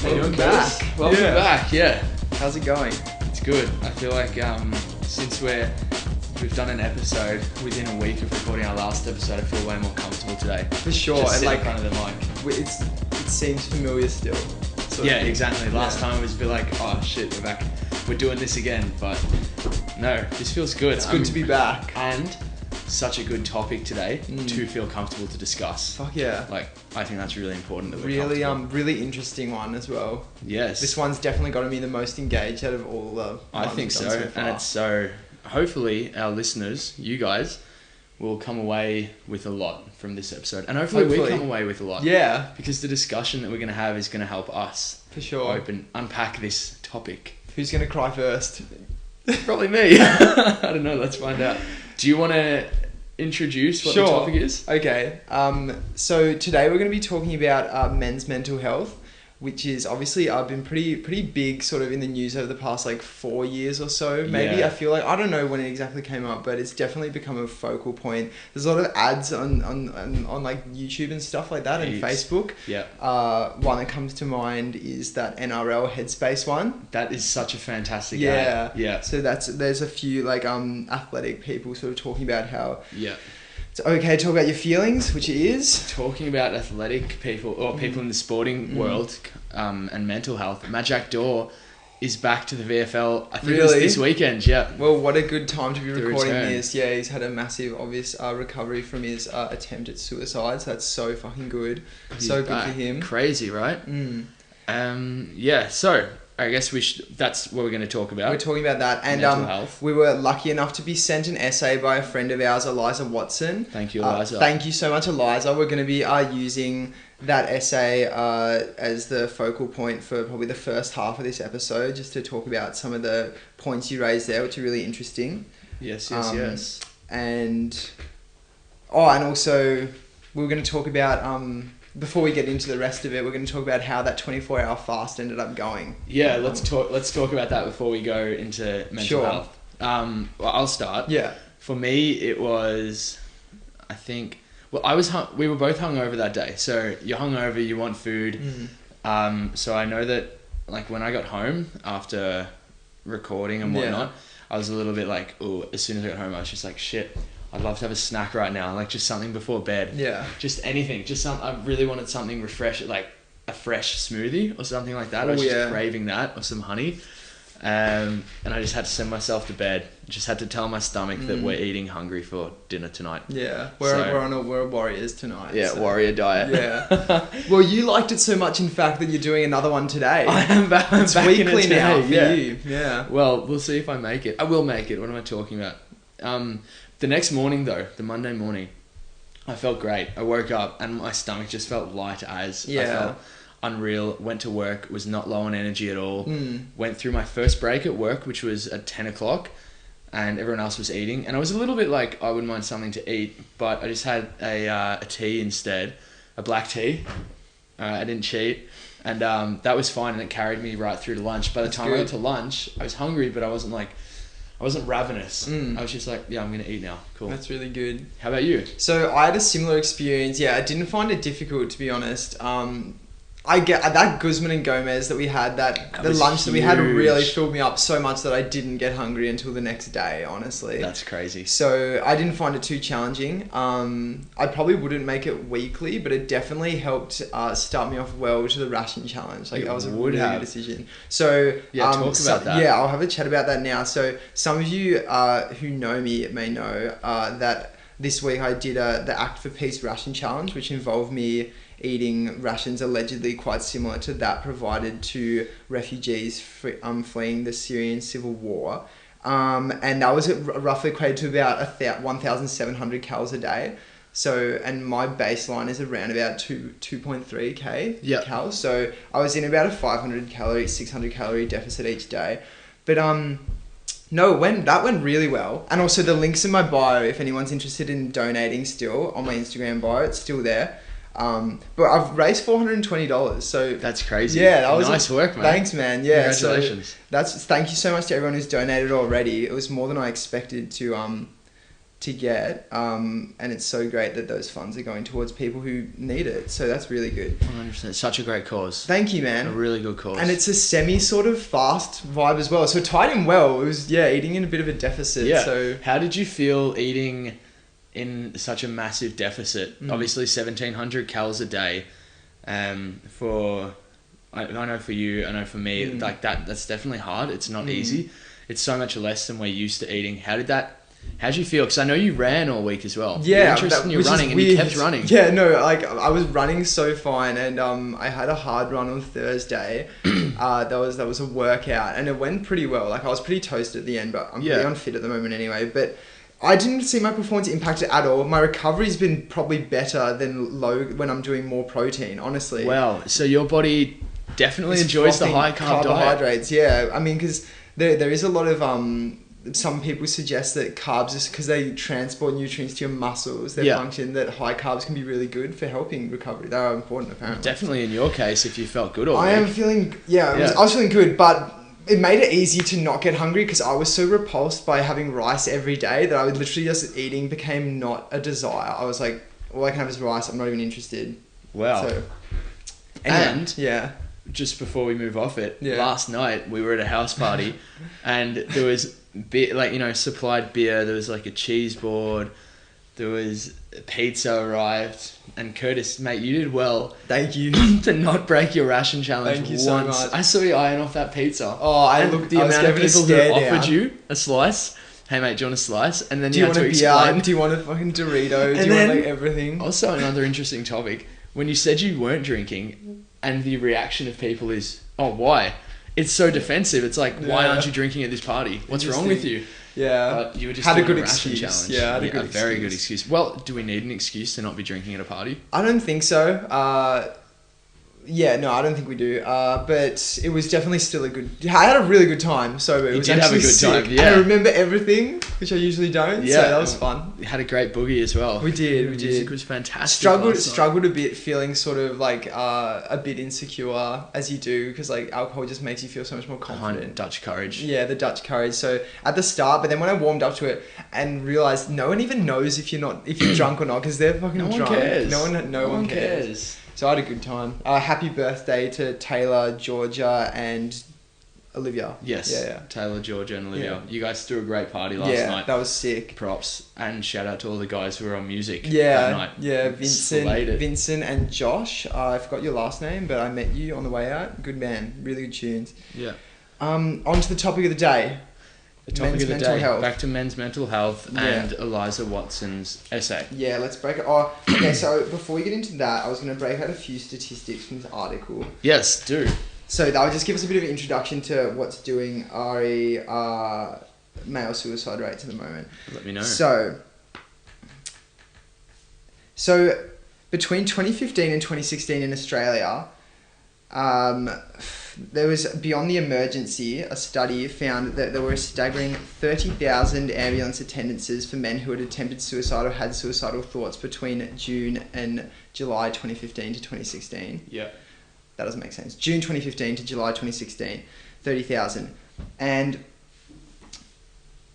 Welcome back. Welcome back. Yeah. How's it going? It's good. I feel like since we've done an episode within a week of recording our last episode, I feel way more comfortable today. For sure. Just and sit like in front of the mic. it seems familiar still. Yeah, exactly. Last time it was a bit like, oh shit, we're back. We're doing this again. But no, this feels good. It's good to be back. And such a good topic today to feel comfortable to discuss. Fuck yeah. Like, I think that's really important that we're really interesting one as well. Yes. This one's definitely got to be the most engaged out of all the I think so. And it's so, hopefully our listeners, you guys, will come away with a lot from this episode. And hopefully we come away with a lot. Yeah. Because the discussion that we're going to have is going to help us. For sure. Unpack this topic. Who's going to cry first? Probably me. I don't know. Let's find out. Do you want to introduce what the topic is? Okay. So today we're going to be talking about men's mental health, which is obviously been pretty big sort of in the news over the past like 4 years or so. Maybe Yeah. I feel like, I don't know when it exactly came up, but it's definitely become a focal point. There's a lot of ads on like YouTube and stuff like that, and Facebook. Yeah. One that comes to mind is that NRL Headspace one. That is such a fantastic ad. Yeah. So there's a few like athletic people sort of talking about how it's okay to talk about your feelings, which it is. Talking about athletic people or people in the sporting world and mental health, Matt Jack Daw is back to the VFL. I think it was this weekend. Yeah. Well, what a good time to be recording return. this. Yeah, he's had a massive, obvious recovery from his attempt at suicide. So that's so fucking good. He's so back. good for him. Crazy, right? Yeah. So I guess that's what we're going to talk about. We're talking about that, and mental health. We were lucky enough to be sent an essay by a friend of ours, Eliza Watson. Thank you, Eliza. Thank you so much, Eliza. We're going to be using that essay as the focal point for probably the first half of this episode, just to talk about some of the points you raised there, which are really interesting. Yes. And also we were going to talk about before we get into the rest of it, we're going to talk about how that 24-hour fast ended up going. Yeah, let's talk about that before we go into mental health. Well, I'll start. Yeah. For me, it was, I think, well, we were both hungover that day. So you're hungover, you want food. So I know that like when I got home after recording and whatnot, I was a little bit like, oh, as soon as I got home, I was just like, shit, I'd love to have a snack right now, like just something before bed. Yeah. Just anything. I really wanted something refreshing, like a fresh smoothie or something like that. I was just craving that, or some honey. And I just had to send myself to bed. Just had to tell my stomach that we're eating hungry for dinner tonight. Yeah. We're warriors tonight. Yeah, so. Warrior diet. Yeah. Well, you liked it so much, in fact, that you're doing another one today. I am back. It's back weekly in it now for yeah. you. Yeah. Well, we'll see if I make it. I will make it. What am I talking about? The next morning, though, the Monday morning, I felt great. I woke up and my stomach just felt light as. I felt unreal. Went to work, was not low on energy at all. Went through my first break at work, which was at 10 o'clock, and everyone else was eating. And I was a little bit like, I wouldn't mind something to eat, but I just had a tea instead, a black tea. I didn't cheat. And that was fine, and it carried me right through to lunch. By the time I got to lunch, I was hungry, but I wasn't ravenous. I was just like, yeah, I'm going to eat now. Cool. That's really good. How about you? So I had a similar experience. Yeah, I didn't find it difficult, to be honest. I get that Guzman and Gomez that we had, the lunch that we had really filled me up so much that I didn't get hungry until the next day, honestly. That's crazy. So I didn't find it too challenging. I probably wouldn't make it weekly, but it definitely helped start me off well to the ration challenge. Like, that was a really good decision. So talk about that. Yeah, I'll have a chat about that now. So some of you who know me may know that this week I did the Act for Peace ration challenge, which involved me eating rations allegedly quite similar to that provided to refugees fleeing the Syrian civil war. And that was roughly equated to about 1,700 calories a day. So, and my baseline is around about 2.3k calories. So I was in about a 600 calorie deficit each day. But no, that went really well. And also the link's in my bio if anyone's interested in donating still, on my Instagram bio, it's still there. But I've raised $420, so that's crazy. Yeah, that was nice work, man. Thanks, man. Yeah, congratulations. So thank you so much to everyone who's donated already. It was more than I expected to to get, and it's so great that those funds are going towards people who need it. So that's really good. 100%. Such a great cause. Thank you, man. A really good cause. And it's a semi sort of fast vibe as well. So it tied in well. It was, eating in a bit of a deficit. Yeah. So how did you feel eating in such a massive deficit? Obviously 1,700 calories a day. I know for you, I know for me, like that's definitely hard. It's not easy. It's so much less than we're used to eating. How'd you feel? Because I know you ran all week as well. Yeah, you're interested in your running, and you kept running. Yeah, no, like I was running so fine, and I had a hard run on Thursday. That was a workout, and it went pretty well. Like I was pretty toasted at the end, but I'm pretty unfit at the moment anyway. But I didn't see my performance impacted at all. My recovery's been probably better than low when I'm doing more protein. Honestly. Wow. So your body definitely enjoys the high carb carbohydrates. diet. Yeah, I mean, because there is a lot of some people suggest that carbs, just because they transport nutrients to your muscles, their function, that high carbs can be really good for helping recovery. They are important, apparently. Definitely in your case, if you felt good all week. I am feeling, I was feeling good, but it made it easy to not get hungry because I was so repulsed by having rice every day that I would literally just eating became not a desire. I was like, all I can have is rice. I'm not even interested. Wow. So, and yeah. Just before we move off it, last night we were at a house party and there was supplied beer, there was like a cheese board, there was pizza arrived, and Curtis, mate, you did well. Thank you. To not break your ration challenge. Thank you so much. I saw you eyeing off that pizza. Oh, the amount of people who offered you a slice. Hey mate, do you want a slice? And then you had to explain. Do you want a fucking Dorito? Do you want like everything? Also, another interesting topic. When you said you weren't drinking, and the reaction of people is, oh, why? It's so defensive. It's like, why aren't you drinking at this party? What's wrong with you? Yeah. But you were just had doing a good a ration excuse. challenge. Yeah, had a very good excuse. Well, do we need an excuse to not be drinking at a party? I don't think so. I don't think we do. But it was definitely still a good... I had a really good time. So it was did have a good sick. time, yeah. And I remember everything, which I usually don't. Yeah. So that was fun. We had a great boogie as well. We did. The music was fantastic. Struggled a bit, feeling sort of like a bit insecure, as you do, because like alcohol just makes you feel so much more confident. Dutch courage. Yeah, the Dutch courage. So at the start, but then when I warmed up to it and realized no one even knows if you're drunk or not, because they're fucking drunk. No one cares. No one cares. So I had a good time. Happy birthday to Taylor, Georgia, and Olivia. Yes. Yeah. Taylor, Georgia, and Olivia. You guys threw a great party last night. That was sick. Props. And shout out to all the guys who were on music that night. Yeah, Vincent and Josh. I forgot your last name, but I met you on the way out. Good man. Really good tunes. Yeah. On to the topic of the day. Men's mental day. Health. Back to men's mental health and Eliza Watson's essay. Yeah, let's break it. Oh, okay, so before we get into that, I was going to break out a few statistics from this article. Yes, do. So that would just give us a bit of an introduction to what's doing RE male suicide rates at the moment. Let me know. So between 2015 and 2016 in Australia, there was, beyond the emergency, a study found that there were a staggering 30,000 ambulance attendances for men who had attempted suicide or had suicidal thoughts between June and July 2015 to 2016. Yeah. That doesn't make sense. June 2015 to July 2016, 30,000. And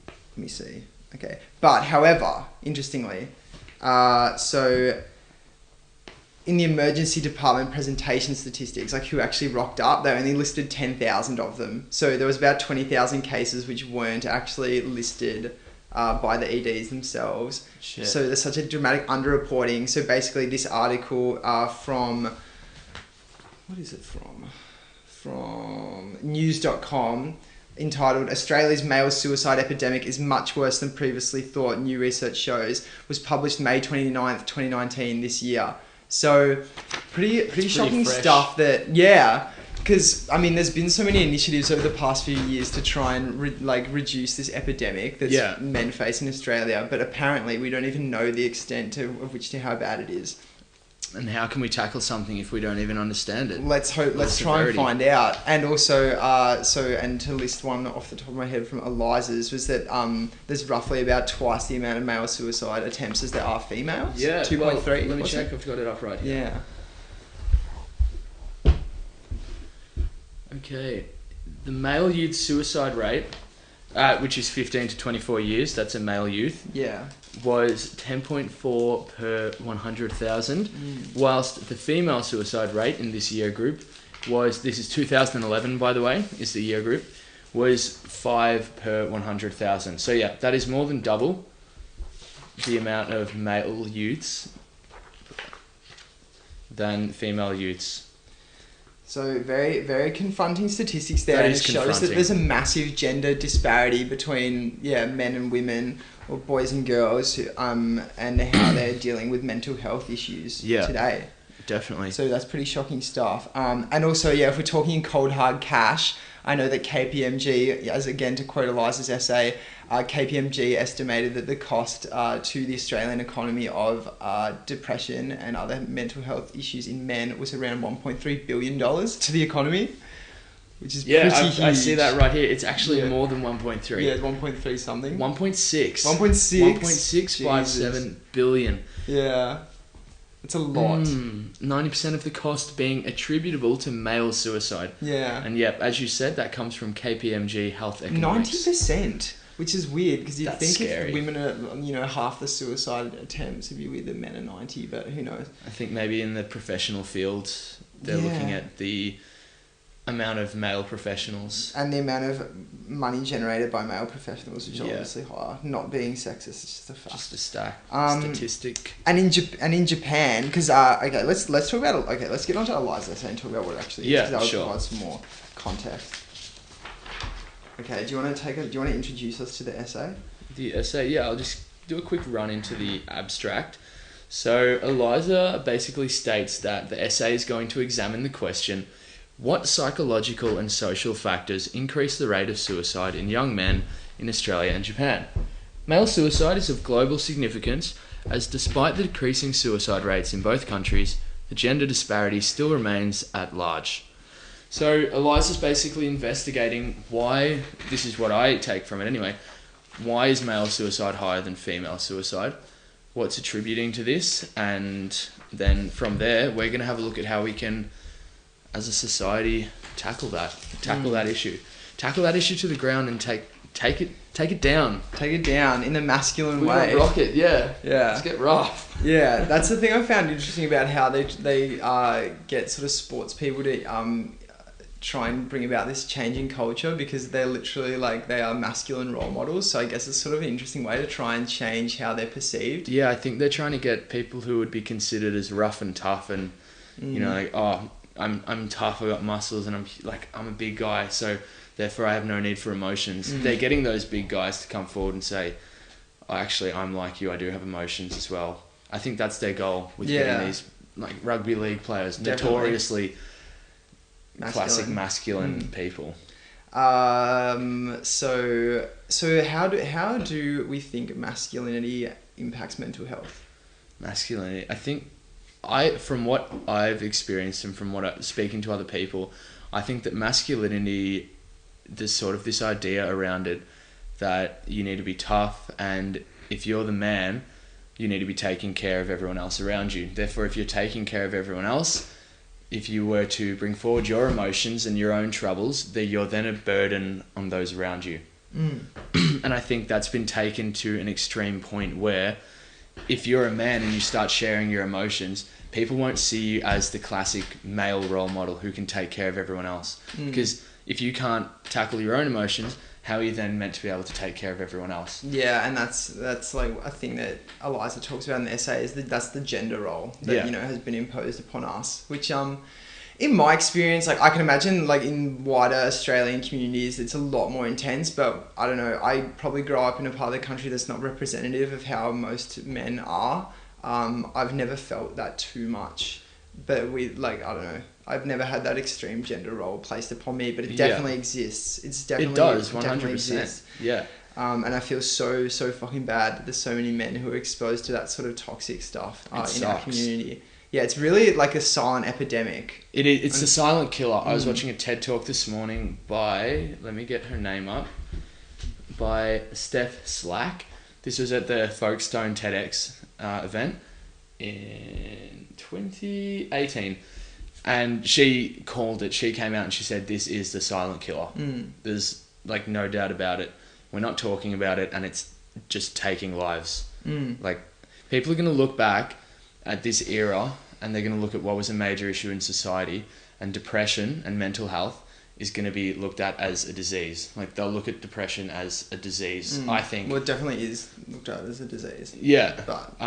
let me see. Okay. But however, interestingly, so in the emergency department presentation statistics, like who actually rocked up, they only listed 10,000 of them. So there was about 20,000 cases which weren't actually listed by the EDs themselves. Shit. So there's such a dramatic underreporting. So basically this article from... What is it from? From news.com, entitled "Australia's Male Suicide Epidemic is Much Worse Than Previously Thought, New Research Shows," was published May 29th, 2019 this year. So pretty shocking fresh stuff that, because I mean there's been so many initiatives over the past few years to try and reduce this epidemic that men face in Australia, but apparently we don't even know the extent of how bad it is. And how can we tackle something if we don't even understand it? Let's try and find out. And also, and to list one off the top of my head from Eliza's, was that there's roughly about twice the amount of male suicide attempts as there are females. Yeah, 2.3. Let me check. I've got it up right here. Yeah. Okay, the male youth suicide rate which is 15 to 24 years, that's a male youth, Yeah. was 10.4 per 100,000, whilst the female suicide rate in this year group was, this is 2011 by the way, is the year group, was 5 per 100,000. So yeah, that is more than double the amount of male youths than female youths. So very, very confronting statistics there. That And is it shows confronting. that there's a massive gender disparity between men and women, or boys and girls, and how they're dealing with mental health issues today. Definitely. So that's pretty shocking stuff. And also, if we're talking cold hard cash, I know that KPMG, as again to quote Eliza's essay, KPMG estimated that the cost to the Australian economy of depression and other mental health issues in men was around $1.3 billion to the economy, which is pretty huge. I see that right here. It's actually more than 1.3. Yeah, it's 1.3 something. 1.6. 1.6. 1.657 billion. Yeah. It's a lot. 90% of the cost being attributable to male suicide. Yeah. And as you said, that comes from KPMG Health Economics. 90%, which is weird because you'd think scary. if women are, half the suicide attempts, it'd be weird that men are 90, but who knows? I think maybe in the professional field, they're looking at the amount of male professionals. And the amount of money generated by male professionals, which is obviously higher. Not being sexist, it's just a fact. Just a statistic. And in Japan, because let's talk about let's get onto Eliza's essay and talk about what it actually is. Because that will provide some more context. Okay, do you want to introduce us to the essay? The essay, I'll just do a quick run into the abstract. So Eliza basically states that the essay is going to examine the question: what psychological and social factors increase the rate of suicide in young men in Australia and Japan? Male suicide is of global significance, as despite the decreasing suicide rates in both countries, the gender disparity still remains at large. So Eliza's basically investigating why, this is what I take from it anyway, why is male suicide higher than female suicide? What's attributing to this? And then from there, we're going to have a look at how we can, as a society, tackle that issue to the ground and take it down. Take it down in a masculine We're way. gonna rock it, yeah. Let's get rough. Yeah, that's the thing I found interesting about how they get sort of sports people to try and bring about this change in culture, because they're literally they are masculine role models. So I guess it's sort of an interesting way to try and change how they're perceived. Yeah, I think they're trying to get people who would be considered as rough and tough and I'm tough, I got muscles, and I'm a big guy, so therefore I have no need for emotions. They're getting those big guys to come forward and say, actually, I'm like you, I do have emotions as well. I think that's their goal with getting these rugby league players, notoriously classic masculine people. So how do we think masculinity impacts mental health? Masculinity, I think, from what I've experienced and from speaking to other people, I think that masculinity, there's sort of this idea around it that you need to be tough, and if you're the man, you need to be taking care of everyone else around you. Therefore, if you're taking care of everyone else, if you were to bring forward your emotions and your own troubles, then you're then a burden on those around you. And I think that's been taken to an extreme point where if you're a man and you start sharing your emotions, people won't see you as the classic male role model who can take care of everyone else. Because if you can't tackle your own emotions, how are you then meant to be able to take care of everyone else? Yeah, and that's like a thing that Eliza talks about in the essay, is that that's the gender role that has been imposed upon us, which in my experience, I can imagine in wider Australian communities it's a lot more intense, but I don't know, I probably grow up in a part of the country that's not representative of how most men are. I've never felt that too much, but I don't know, I've never had that extreme gender role placed upon me, but it definitely exists. It does 100%. Yeah. And I feel so fucking bad that there's so many men who are exposed to that sort of toxic stuff in our community. Yeah, it's really like a silent epidemic. It's a silent killer. I was watching a TED Talk this morning by, let me get her name up, by Steph Slack. This was at the Folkestone TEDx event in 2018. And she called it, she came out and she said, this is the silent killer. There's no doubt about it. we're not talking about it, and it's just taking lives. Like, people are going to look back at this era, and they're going to look at what was a major issue in society, and depression and mental health is going to be looked at as a disease. Like, they'll look at depression as a disease, I think. Well, it definitely is looked at as a disease. Yeah. But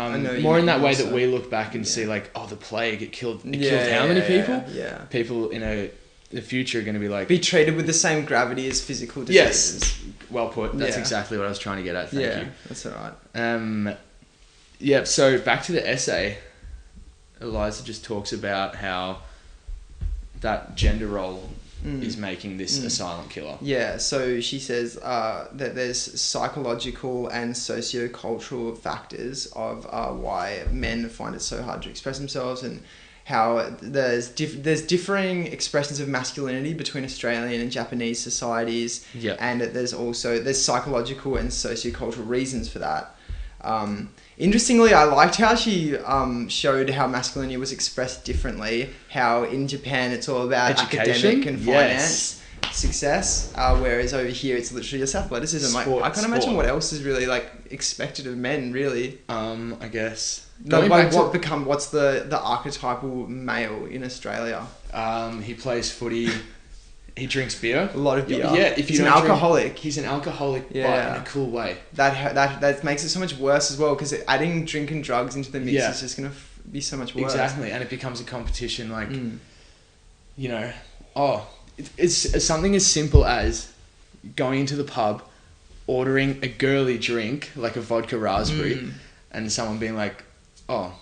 more in that way that we look back and see, like, oh, the plague, it killed how many people? Yeah. People in the future are going to be like... Be treated with the same gravity as physical diseases. Yes. Well put. That's exactly what I was trying to get at. Thank you. That's all right. Yeah, so back to the essay. Eliza just talks about how that gender role is making this a silent killer. Yeah, so she says that there's psychological and socio-cultural factors of why men find it so hard to express themselves, and how there's differing expressions of masculinity between Australian and Japanese societies. Yeah. And there's psychological and socio-cultural reasons for that. Interestingly, I liked how she showed how masculinity was expressed differently. How in Japan it's all about academic and finance success, whereas over here it's literally just athleticism. I can't imagine what else is really like expected of men. Really, I guess. What's the archetypal male in Australia? He plays footy. He drinks beer. A lot of beer. Yeah, he's an alcoholic. He's an alcoholic, but in a cool way. That makes it so much worse as well, because adding drink and drugs into the mix is just going to be so much worse. Exactly, and it becomes a competition. Like, it's something as simple as going into the pub, ordering a girly drink like a vodka raspberry, and someone being like, "Oh,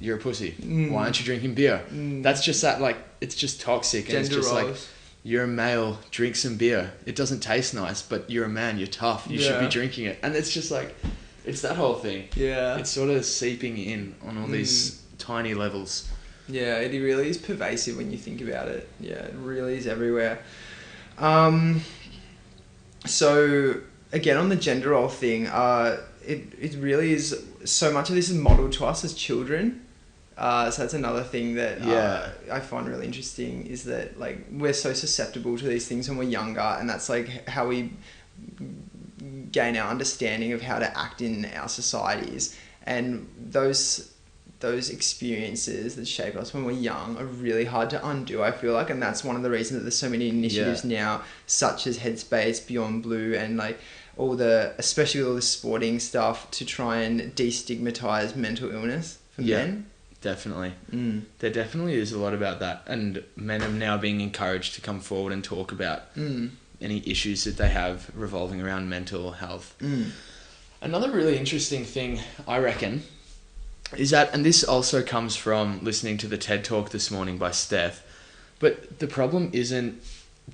you're a pussy. Why aren't you drinking beer?" That's just that. Like, it's just toxic, and it's just roles. Like, you're a male, drink some beer. It doesn't taste nice, but you're a man, you're tough, you should be drinking it. And it's just like, it's that whole thing. Yeah. It's sort of seeping in on all these tiny levels. Yeah, it really is pervasive when you think about it. Yeah, it really is everywhere. So, again, on the gender role thing, it really is, so much of this is modeled to us as children. So that's another thing that I find really interesting, is that like we're so susceptible to these things when we're younger, and that's like how we gain our understanding of how to act in our societies. And those experiences that shape us when we're young are really hard to undo, I feel like, and that's one of the reasons that there's so many initiatives now, such as Headspace, Beyond Blue, and like especially all the sporting stuff, to try and destigmatize mental illness for men. Definitely. There definitely is a lot about that, and men are now being encouraged to come forward and talk about any issues that they have revolving around mental health. Another really interesting thing, I reckon, is that, and this also comes from listening to the TED Talk this morning by Steph, but the problem isn't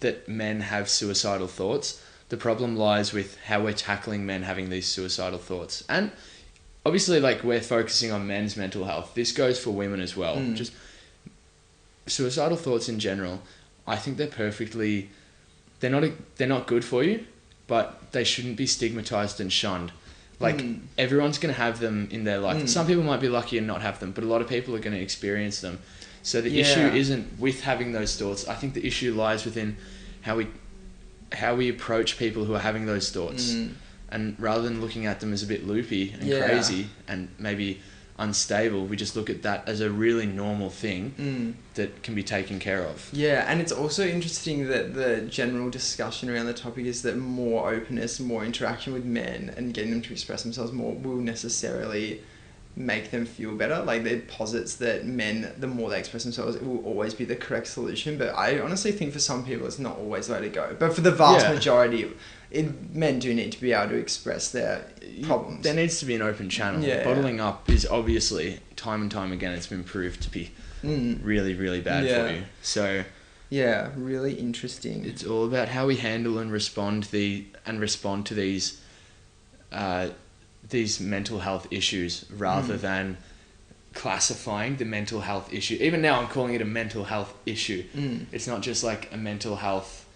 that men have suicidal thoughts. The problem lies with how we're tackling men having these suicidal thoughts. And obviously, like, we're focusing on men's mental health. This goes for women as well. Just suicidal thoughts in general, I think they're not good for you, but they shouldn't be stigmatized and shunned. Like, everyone's going to have them in their life. Some people might be lucky and not have them, but a lot of people are going to experience them. So the issue isn't with having those thoughts. I think the issue lies within how we approach people who are having those thoughts. And rather than looking at them as a bit loopy and crazy and maybe unstable, we just look at that as a really normal thing that can be taken care of. Yeah, and it's also interesting that the general discussion around the topic is that more openness, more interaction with men and getting them to express themselves more will necessarily make them feel better. Like, it posits that men, the more they express themselves, it will always be the correct solution. But I honestly think for some people it's not always the way to go. But for the vast majority, men do need to be able to express their problems. There needs to be an open channel. Bottling up is obviously, time and time again, it's been proved to be really, really bad for you. So yeah, really interesting. It's all about how we handle and respond to these mental health issues, rather than classifying the mental health issue. Even now, I'm calling it a mental health issue. It's not just like a mental health,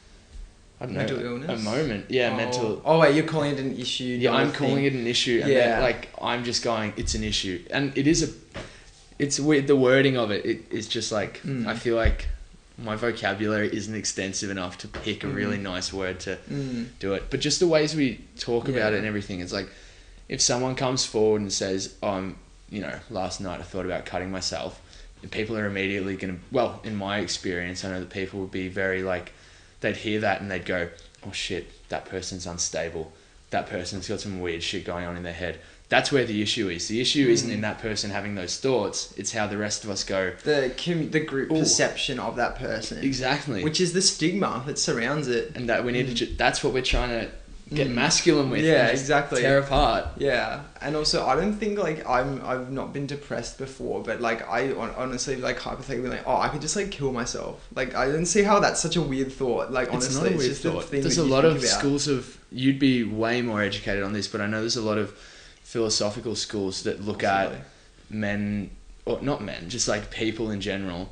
I don't mental know, illness? a moment. Yeah, mental. Oh wait, you're calling it an issue. Yeah, I'm calling it an issue. And then, like, I'm just going, it's an issue, and it's with the wording of it. It's just like I feel like my vocabulary isn't extensive enough to pick a really nice word to do it. But just the ways we talk about it and everything, it's like if someone comes forward and says, last night I thought about cutting myself, and people are immediately going to, well, in my experience, I know that people would be very like, they'd hear that and they'd go, oh shit, that person's unstable. That person's got some weird shit going on in their head. That's where the issue is. The issue isn't in that person having those thoughts. It's how the rest of us go. The group perception of that person. Exactly. Which is the stigma that surrounds it. And that we need to... That's what we're trying to get masculine with. Yeah, exactly. Tear apart. Yeah. And also, I don't think, like, I've not been depressed before, but, like, I honestly, like, hypothetically, like, I could just, like, kill myself. Like, I didn't see how that's such a weird thought. Like, honestly, it's not a weird thought. There's a lot of schools of... You'd be way more educated on this, but I know there's a lot of philosophical schools that look at men, or not men, just like people in general,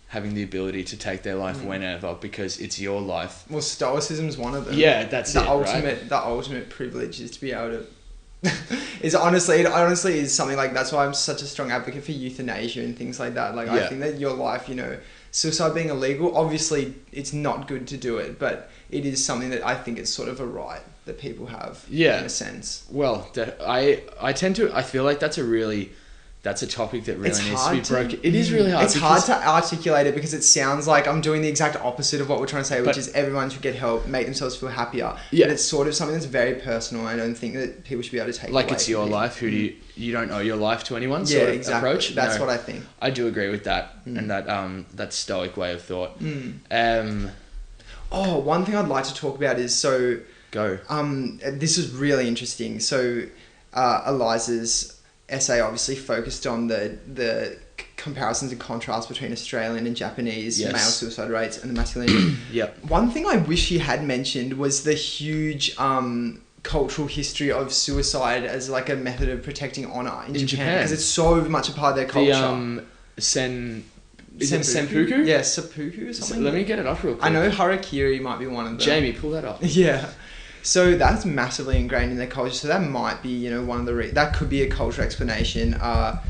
having the ability to take their life whenever because it's your life. Well, Stoicism's one of them. Yeah, that's the ultimate privilege is to be able to. It honestly is something like that's why I'm such a strong advocate for euthanasia and things like that. Like I think that your life, suicide being illegal, obviously it's not good to do it, but it is something that I think it's sort of a right that people have in a sense. Well, I feel like that's a topic that really needs to be broken. It is really hard. It's hard to articulate it because it sounds like I'm doing the exact opposite of what we're trying to say, which is everyone should get help, make themselves feel happier. Yeah. But it's sort of something that's very personal. I don't think that people should be able to take like it's your life. Who do you don't owe your life to anyone? Yeah, sort of exactly. Approach. That's what I think. I do agree with that and that stoic way of thought. One thing I'd like to talk about is Go. This is really interesting. So, Eliza's essay obviously focused on the comparisons and contrasts between Australian and Japanese male suicide rates and the masculinity. Yep. One thing I wish she had mentioned was the huge cultural history of suicide as like a method of protecting honor in Japan because it's so much a part of their culture. Is it Senpuku? Yeah, seppuku or something. Let me get it up real quick. I know harakiri might be one of them. Jamie, pull that up. Yeah. So that's massively ingrained in their culture. So that might be, one of the... that could be a cultural explanation. I'm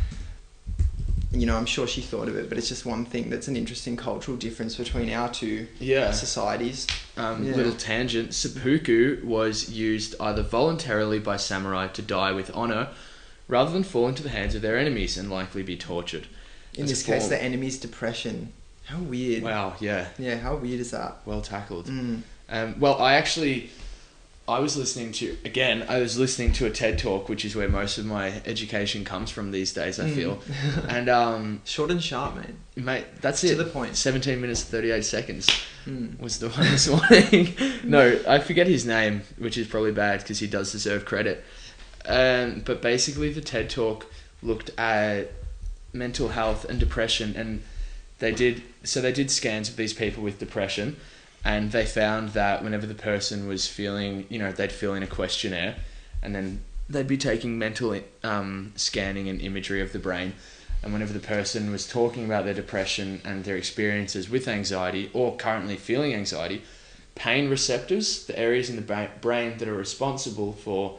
sure she thought of it, but it's just one thing that's an interesting cultural difference between our two societies. Little tangent. Seppuku was used either voluntarily by samurai to die with honor rather than fall into the hands of their enemies and likely be tortured. In this case, the enemy's depression. How weird. Wow, yeah. Yeah, how weird is that? Well tackled. I was listening to a TED Talk, which is where most of my education comes from these days, I feel. And short and sharp, mate, that's it. To the point. 17 minutes 38 seconds was the one this morning. No, I forget his name, which is probably bad because he does deserve credit. But basically the TED Talk looked at mental health and depression, and they did scans of these people with depression, and they found that whenever the person was feeling, they'd fill in a questionnaire, and then they'd be taking mental scanning and imagery of the brain, and whenever the person was talking about their depression and their experiences with anxiety or currently feeling anxiety, pain receptors, the areas in the brain that are responsible for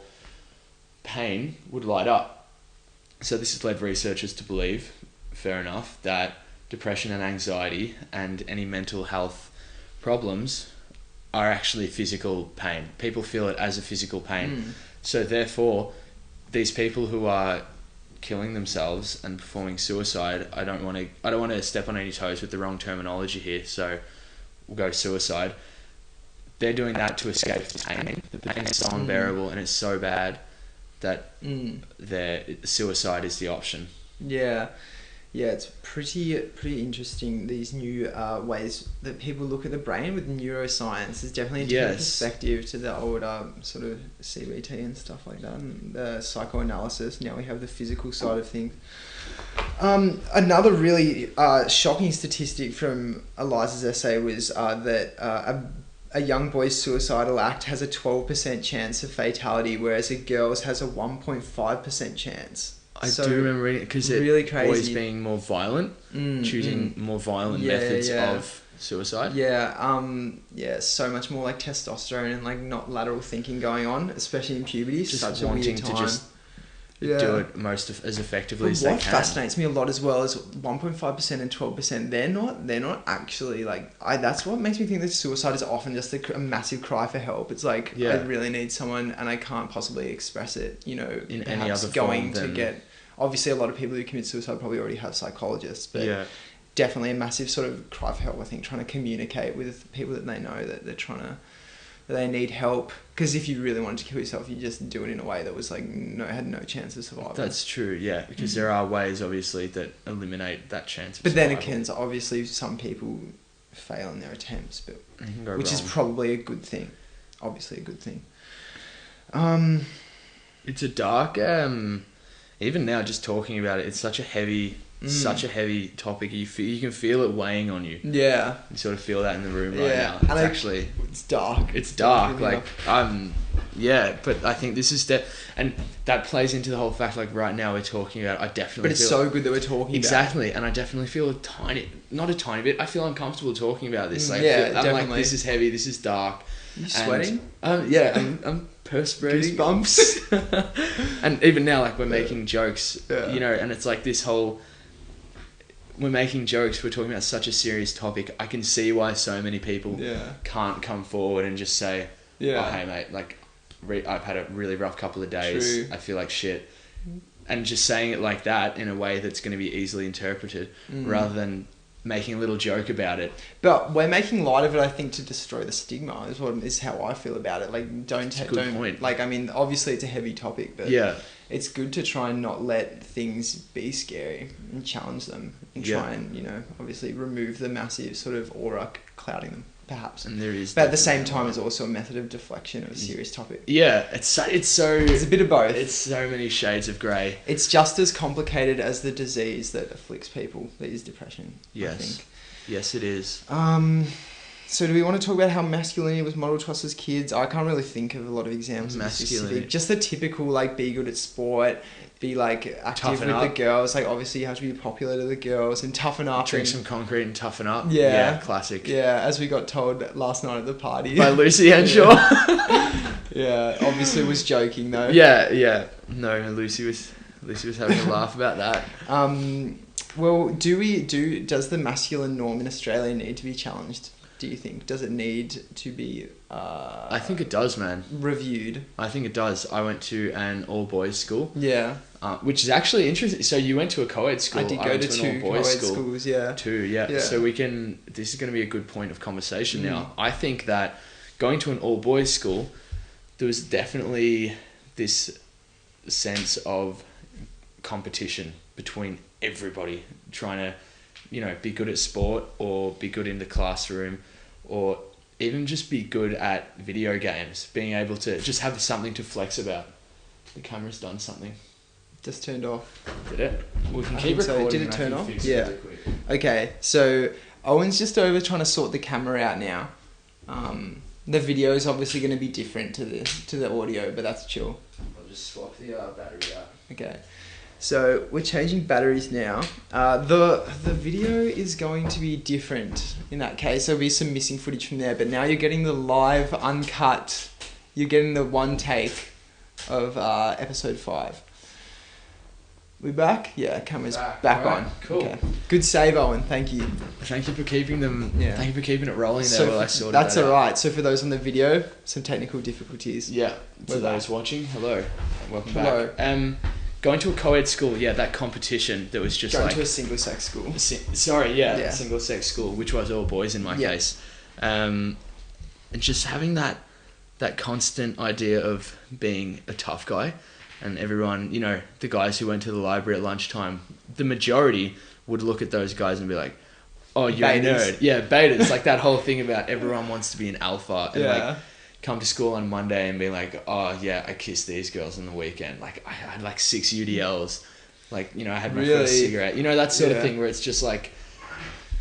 pain, would light up. So this has led researchers to believe, fair enough, that depression and anxiety and any mental health problems are actually physical pain. People feel it as a physical pain. So therefore, these people who are killing themselves and performing suicide, I don't want to step on any toes with the wrong terminology here, so we'll go suicide. They're doing that to escape the pain. The pain is so unbearable and it's so bad that their suicide is the option. Yeah, it's pretty interesting, these new ways that people look at the brain with neuroscience. There's definitely a different perspective to the old sort of CBT and stuff like that, and the psychoanalysis. Now we have the physical side of things. Another really shocking statistic from Eliza's essay was that a young boy's suicidal act has a 12% chance of fatality, whereas a girl's has a 1.5% chance. I do remember reading it because really boys being more violent, choosing more violent methods of suicide. So much more like testosterone and like not lateral thinking going on, especially in puberty. Just such wanting a weird time. to just do it as effectively as they can. What fascinates me a lot as well is 1.5% and 12%. They're not actually like that's what makes me think that suicide is often just a massive cry for help. It's like I really need someone and I can't possibly express it. You know, in any other form to get. Obviously, a lot of people who commit suicide probably already have psychologists, but definitely a massive sort of cry for help. I think trying to communicate with people that they know that they need help. Because if you really wanted to kill yourself, you just do it in a way that was like had no chance of survival. That's true, yeah. Because there are ways, obviously, that eliminate that chance of survival. Then again, so obviously some people fail in their attempts, but which is probably a good thing. Obviously, a good thing. It's a dark. Even now, just talking about it, it's such a heavy topic. You can feel it weighing on you. Yeah. You sort of feel that in the room right now. It's dark. It's dark. Like, but I think this is and that plays into the whole fact, like right now we're talking about, I definitely But it's so good that we're talking exactly, and I definitely feel not a tiny bit, I feel uncomfortable talking about this. Like, I'm definitely. like, this is heavy, this is dark. Are you sweating? I'm perspirating. Goosebumps. And even now, like, we're making jokes, you know, and it's like this whole... We're making jokes, we're talking about such a serious topic. I can see why so many people can't come forward and just say, oh, hey, mate, like, I've had a really rough couple of days. True. I feel like shit. And just saying it like that in a way that's going to be easily interpreted rather than making a little joke about it. But we're making light of it, I think, to destroy the stigma is how I feel about it. Like, don't point. Like, I mean, obviously it's a heavy topic, but it's good to try and not let things be scary and challenge them and try and, you know, obviously remove the massive sort of aura clouding them, perhaps. And there is, but at the same time, it's also a method of deflection of a serious topic. Yeah, it's a bit of both. It's so many shades of grey. It's just as complicated as the disease that afflicts people, that is depression. Yes. I think. Yes, it is. So do we want to talk about how masculinity was modeled to us as kids? I can't really think of a lot of examples of masculinity. Just the typical, like, be good at sport, be, like, active with the girls. Like, obviously you have to be popular to the girls and toughen up. Drink some concrete and toughen up. Yeah. Classic. Yeah, as we got told last night at the party. By Lucy Henshaw. Yeah, obviously was joking though. Yeah. No, Lucy was having a laugh about that. Well, does the masculine norm in Australia need to be challenged? Do you think? Does it need to be... I think it does, man. Reviewed? I think it does. I went to an all-boys school. Yeah. Which is actually interesting. So you went to a co-ed school. I did go to two co-ed schools, yeah. Two, yeah. So this is going to be a good point of conversation now. I think that going to an all-boys school, there was definitely this sense of competition between everybody trying to, you know, be good at sport or be good in the classroom or even just be good at video games, being able to just have something to flex about. The camera's done something. Just turned off. Did it? We can keep recording. So. Did it turn off? Yeah. Okay, so Owen's just over trying to sort the camera out now. The video is obviously going to be different to the audio, but that's chill. I'll just swap the battery out. Okay. So we're changing batteries now. The video is going to be different in that case. There'll be some missing footage from there, but now you're getting the live, uncut. You're getting the one take of episode 5. We back? Yeah, camera's back on. Cool. Okay. Good save, Owen. Thank you. Thank you for keeping them. Yeah. Thank you for keeping it rolling there while I sorted that out. That's alright. So for those on the video, some technical difficulties. Yeah. For those watching, hello. Welcome back. Going to a co-ed school, that competition that was just going to a single-sex school. Single-sex school, which was all boys in my case. And just having that constant idea of being a tough guy, and everyone, you know, the guys who went to the library at lunchtime, the majority would look at those guys and be like, oh, you're a nerd. Yeah, betas. Like that whole thing about everyone wants to be an alpha and like come to school on Monday and be like, oh yeah, I kissed these girls on the weekend. Like I had like 6 UDLs. Like, you know, I had my first cigarette. You know, that sort of thing where it's just like,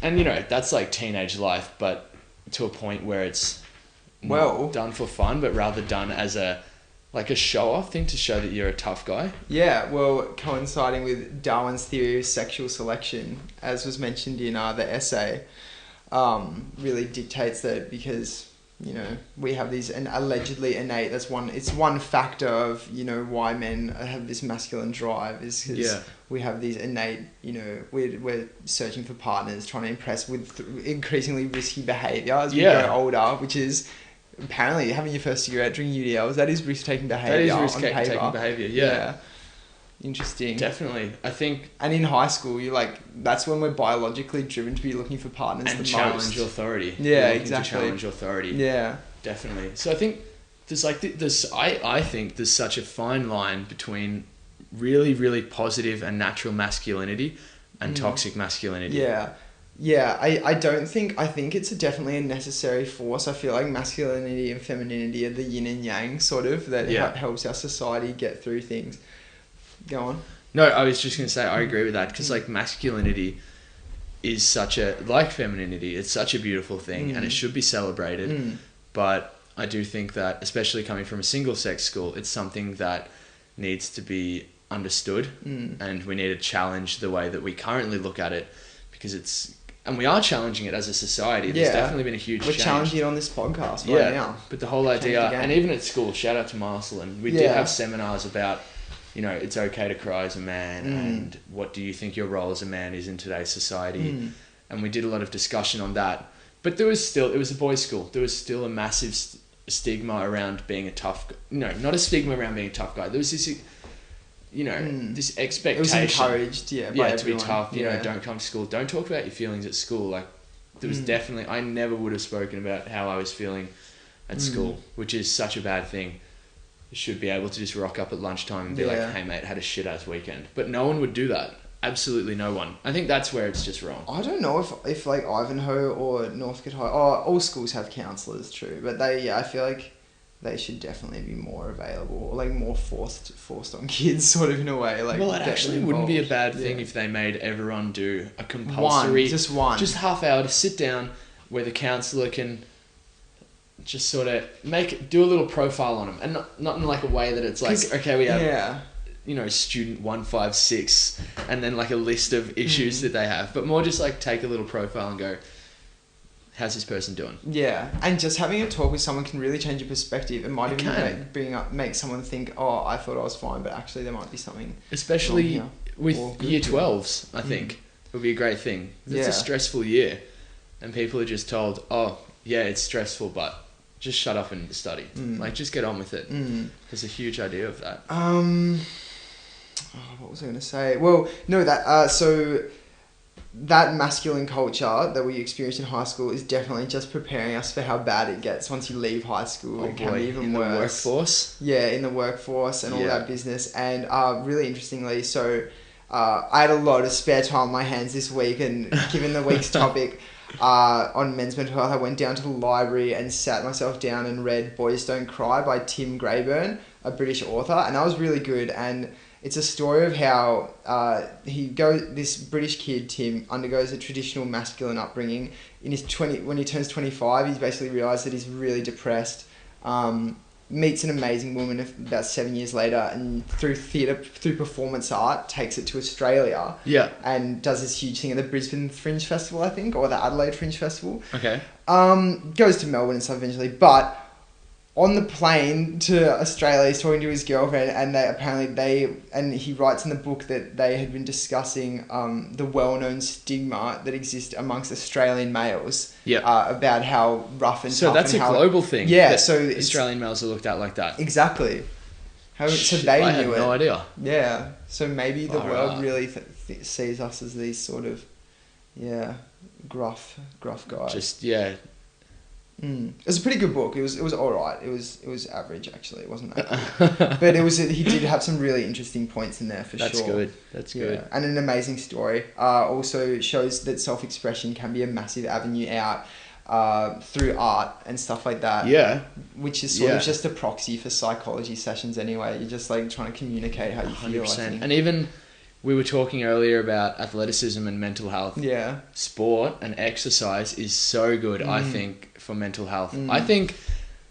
and you know, that's like teenage life, but to a point where it's not done for fun, but rather done as a show-off thing to show that you're a tough guy. Yeah, well, coinciding with Darwin's theory of sexual selection, as was mentioned in the essay, really dictates that because you know, we have these and allegedly innate. It's one factor of, you know, why men have this masculine drive is because we have these innate, you know, we're searching for partners, trying to impress with increasingly risky behavior as we grow older, which is apparently having your first cigarette, drinking UDLs. That is risk-taking behavior. That is risk-taking behavior. Yeah. Interesting. Definitely. I think... And in high school, you're like... That's when we're biologically driven to be looking for partners and the challenge most. authority. Yeah, exactly. To challenge authority. Yeah. Definitely. So I think there's like... I think there's such a fine line between really, really positive and natural masculinity and toxic masculinity. Yeah. Yeah, I think it's definitely a necessary force. I feel like masculinity and femininity are the yin and yang sort of that helps our society get through things. Go on. No, I was just going to say I agree with that because like masculinity is like femininity, it's such a beautiful thing and it should be celebrated. But I do think that, especially coming from a single sex school, it's something that needs to be understood and we need to challenge the way that we currently look at it because and we are challenging it as a society. There's definitely been a huge change. We're challenging it on this podcast right now. But the whole idea, and even at school, shout out to Marcelin, we did have seminars about, you know, it's okay to cry as a man and what do you think your role as a man is in today's society. And we did a lot of discussion on that. But it was a boys' school. There was still a massive stigma around being a tough... No, not a stigma around being a tough guy. There was this... You know, this expectation. It was encouraged, by to be tough. You know, don't come to school. Don't talk about your feelings at school. Like, there was definitely... I never would have spoken about how I was feeling at school, which is such a bad thing. You should be able to just rock up at lunchtime and be like, hey, mate, had a shit-ass weekend. But no one would do that. Absolutely no one. I think that's where it's just wrong. I don't know if like, Ivanhoe or Northcote High... Oh, all schools have counsellors, true. But I feel like... They should definitely be more available, or like more forced on kids, sort of in a way. Like, well, it actually wouldn't be a bad thing if they made everyone do a compulsory, just half hour to sit down, where the counsellor can just sort of do a little profile on them, and not in like a way that it's like, okay, we have you know, student 156, and then like a list of issues that they have, but more just like take a little profile and go, how's this person doing? Yeah, and just having a talk with someone can really change your perspective. It might even make someone think, oh, I thought I was fine, but actually there might be something. Especially with year 12s, I think it would be a great thing. It's a stressful year, and people are just told, oh, yeah, it's stressful, but just shut up and study. Like, just get on with it. There's a huge idea of that. What was I going to say? Well, no, so... That masculine culture that we experienced in high school is definitely just preparing us for how bad it gets once you leave high school. It can be even worse. In the workforce? Yeah, in the workforce and all that business. And really interestingly, so I had a lot of spare time on my hands this week, and given the week's topic on men's mental health, I went down to the library and sat myself down and read Boys Don't Cry by Tim Grayburn, a British author, and that was really good. And it's a story of how this British kid, Tim, undergoes a traditional masculine upbringing. When he turns 25, he's basically realised that he's really depressed, meets an amazing woman about 7 years later, and through performance art, takes it to Australia. Yeah. And does this huge thing at the Brisbane Fringe Festival, I think, or the Adelaide Fringe Festival. Okay. Goes to Melbourne and stuff eventually, but... On the plane to Australia, he's talking to his girlfriend, and he writes in the book that they had been discussing the well-known stigma that exists amongst Australian males. About how rough and tough. So that's a global thing. Yeah, so Australian males are looked at like that. Exactly. I had no idea. Yeah, so maybe the world really sees us as these sort of, gruff guys. It was a pretty good book. It was all right. It was average, actually. It wasn't that good. But he did have some really interesting points in there for sure. That's good. And an amazing story. Also shows that self-expression can be a massive avenue out through art and stuff like that. Yeah. Which is sort of just a proxy for psychology sessions anyway. You're just like trying to communicate how you 100%. Feel, I think. And even... We were talking earlier about athleticism and mental health. Yeah. Sport and exercise is so good, I think, for mental health. I think,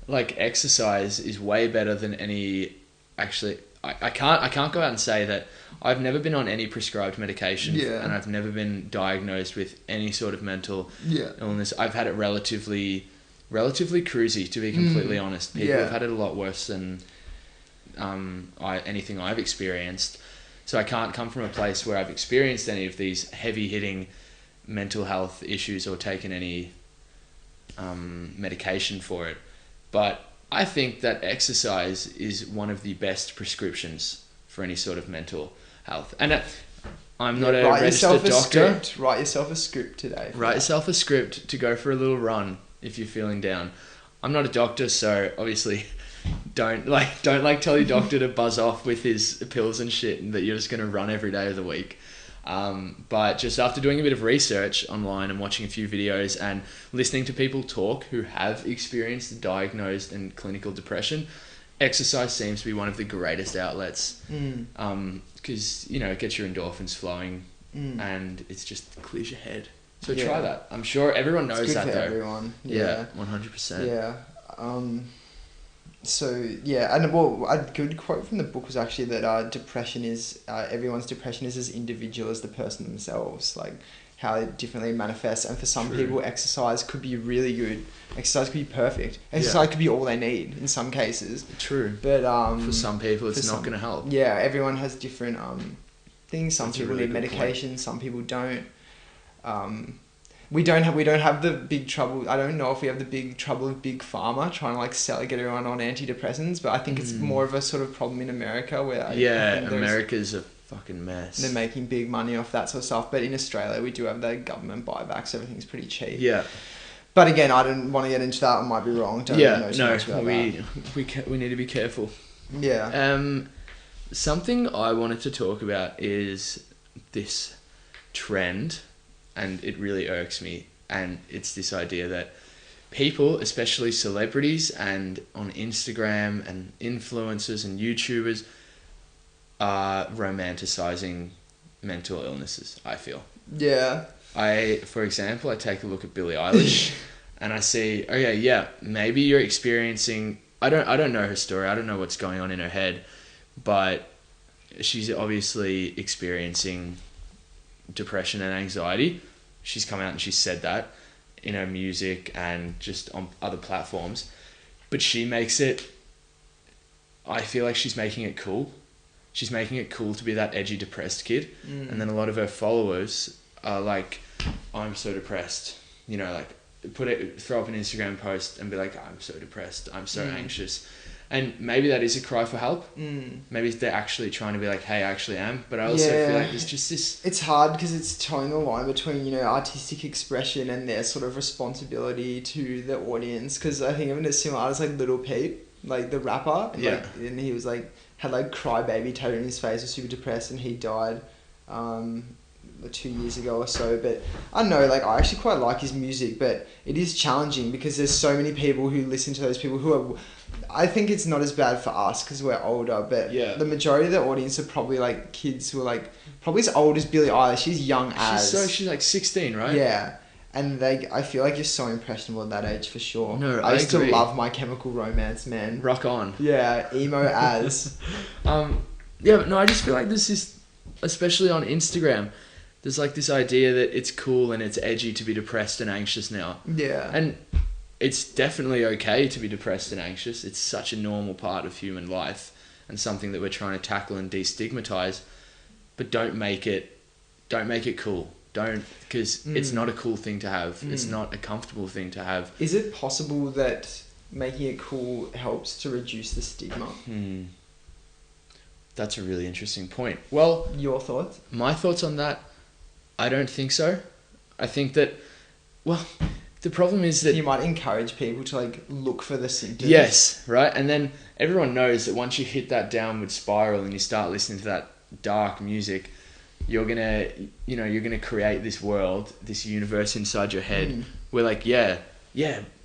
like, exercise is way better than any... Actually, I can't go out and say that I've never been on any prescribed medication, and I've never been diagnosed with any sort of mental illness. I've had it relatively relatively cruisy, to be completely honest. People have had it a lot worse than anything I've experienced. So I can't come from a place where I've experienced any of these heavy-hitting mental health issues or taken any medication for it. But I think that exercise is one of the best prescriptions for any sort of mental health. And I'm not a registered doctor. Write yourself a script today. Write yourself a script to go for a little run if you're feeling down. I'm not a doctor, so obviously don't tell your doctor to buzz off with his pills and shit and that you're just going to run every day of the week. But just after doing a bit of research online and watching a few videos and listening to people talk who have experienced diagnosed and clinical depression, exercise seems to be one of the greatest outlets. Because, it gets your endorphins flowing and it's just clears your head. So try that. I'm sure everyone knows that, though. Everyone. Yeah, 100%. Yeah. And a good quote from the book was actually that depression is everyone's depression is as individual as the person themselves, like how it differently manifests. And for some people, exercise could be really good. Exercise could be perfect. Exercise could be all they need in some cases. True. But for some people, it's not going to help. Yeah, everyone has different things. Some people need medication. Point. Some people don't. We don't have the big trouble. I don't know if we have the big trouble of big pharma trying to get everyone on antidepressants, but I think it's more of a sort of problem in America where America's a fucking mess. They're making big money off that sort of stuff. But in Australia, we do have the government buybacks. Everything's pretty cheap. Yeah. But again, I didn't want to get into that. I might be wrong. We need to be careful. Yeah. Something I wanted to talk about is this trend. And it really irks me. And it's this idea that people, especially celebrities and on Instagram and influencers and YouTubers, are romanticizing mental illnesses, I feel. Yeah. For example, I take a look at Billie Eilish and I see, maybe you're experiencing, I don't know her story. I don't know what's going on in her head, but she's obviously experiencing depression and anxiety. She's come out and she's said that in her music and just on other platforms, but she makes it, I feel like she's making it cool. She's making it cool to be that edgy depressed kid. And then a lot of her followers are like, I'm so depressed, throw up an Instagram post and be like, I'm so depressed, I'm so anxious. And maybe that is a cry for help. Maybe they're actually trying to be like, hey, I actually am. But I also feel like there's just this... It's hard because it's towing the line between, artistic expression and their sort of responsibility to the audience. Because I think of it as similar artists like Little Peep, like the rapper. And he was had crybaby tattooed on his face, was super depressed, and he died 2 years ago or so. But I don't know, I actually quite like his music, but it is challenging because there's so many people who listen to those people who are... I think it's not as bad for us because we're older, but the majority of the audience are probably kids who are probably as old as Billie Eilish. She's young as... She's 16, right? Yeah. And I feel like you're so impressionable at that age for sure. No, I used to love My Chemical Romance, man. Rock on. Yeah, emo as. I just feel like this is, especially on Instagram, there's this idea that it's cool and it's edgy to be depressed and anxious now. Yeah. And it's definitely okay to be depressed and anxious. It's such a normal part of human life and something that we're trying to tackle and destigmatize. But don't make it cool. Because it's not a cool thing to have. It's not a comfortable thing to have. Is it possible that making it cool helps to reduce the stigma? That's a really interesting point. Well, your thoughts? My thoughts on that, I don't think so. I think that, the problem is that... You might encourage people to look for the symptoms. Yes, right? And then everyone knows that once you hit that downward spiral and you start listening to that dark music, you're gonna create this world, this universe inside your head where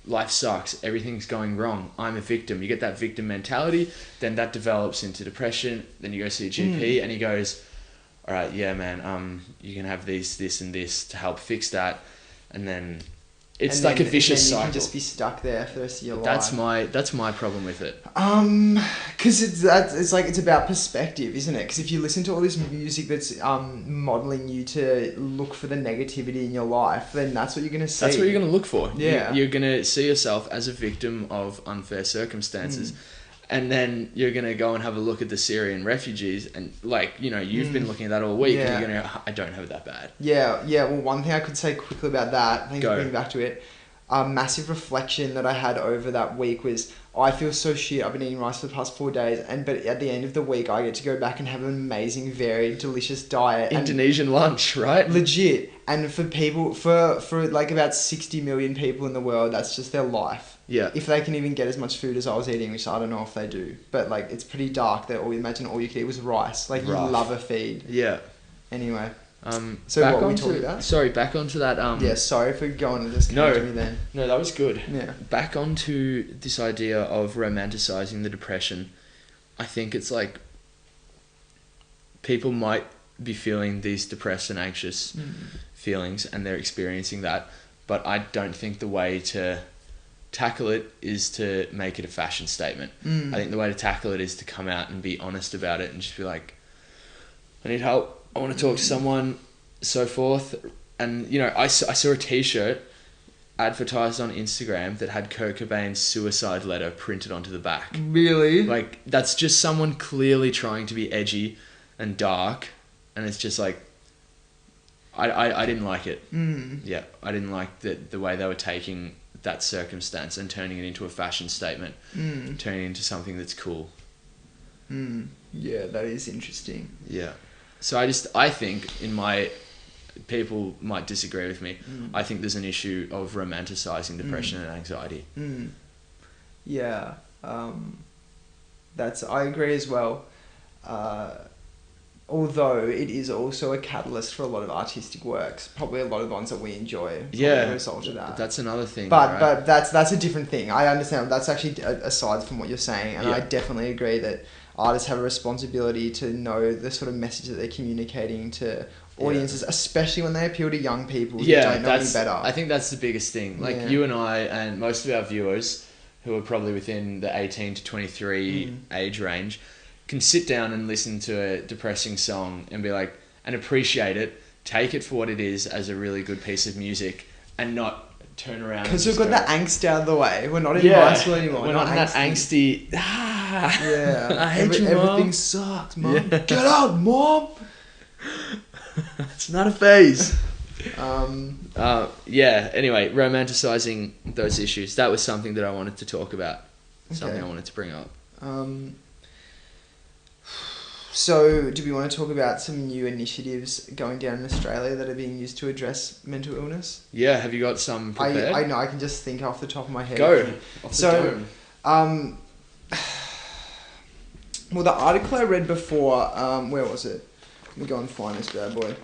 life sucks, everything's going wrong, I'm a victim. You get that victim mentality, then that develops into depression, then you go see a GP and he goes, alright, yeah man, you can have this and this to help fix that, and then it's And like then, a vicious and then you cycle. can just be stuck there for the rest of your life. That's my problem with it. Because it's about perspective, isn't it? Because if you listen to all this music that's modeling you to look for the negativity in your life, then that's what you're gonna see. That's what you're gonna look for. Yeah. You're gonna see yourself as a victim of unfair circumstances. And then you're going to go and have a look at the Syrian refugees and, like, you know, you've been looking at that all week and you're going to go, I don't have it that bad. Yeah. Well, one thing I could say quickly about that, thanks for bringing back to it, a massive reflection that I had over that week was, I feel so shit. I've been eating rice for the past 4 days, but at the end of the week, I get to go back and have an amazing, varied, delicious diet. Indonesian lunch, right? Legit. And for people, for like about 60 million people in the world, that's just their life. Yeah. If they can even get as much food as I was eating, which I don't know if they do, but like it's pretty dark that imagine all you could eat was rice. Like you love a feed. Yeah. Anyway. So what were we talking about? Sorry, back onto that. Yeah, sorry for going and just coming to me then. No, that was good. Yeah. Back onto this idea of romanticizing the depression. I think it's like people might be feeling these depressed and anxious feelings and they're experiencing that, but I don't think the way to tackle it is to make it a fashion statement. I think the way to tackle it is to come out and be honest about it and just be like, I need help, I want to talk to someone, so forth. And, you know, I saw a t-shirt advertised on Instagram that had Kurt Cobain's suicide letter printed onto the back. Really? Like, that's just someone clearly trying to be edgy and dark, and it's just like, I didn't like it. Yeah, I didn't like the way they were taking that circumstance and turning it into a fashion statement, turning it into something that's cool. Yeah, that is interesting. Yeah. So I think people might disagree with me. I think there's an issue of romanticizing depression and anxiety. Yeah. I agree as well. Although it is also a catalyst for a lot of artistic works, probably a lot of the ones that we enjoy. Yeah, as a result of that. That's another thing. But that's a different thing. I understand. That's actually aside from what you're saying, and yeah. I definitely agree that artists have a responsibility to know the sort of message that they're communicating to audiences, especially when they appeal to young people who don't know any better. I think that's the biggest thing. Like you and I and most of our viewers, who are probably within the 18 to 23 age range, can sit down and listen to a depressing song and be like, and appreciate it, take it for what it is as a really good piece of music, and not turn around. Because we've got that angst out of the way. We're not in high school anymore. We're not in that angsty. Yeah, I hate you, Mom. Everything sucks, Mom. Yeah. Get out, Mom. It's not a phase. Yeah. Anyway, romanticizing those issues. That was something that I wanted to talk about. Something I wanted to bring up. So, do we want to talk about some new initiatives going down in Australia that are being used to address mental illness? Yeah, have you got some prepared? I know, I can just think off the top of my head. Go. Off the dome. Well, the article I read before, where was it? Let me go and find this bad boy.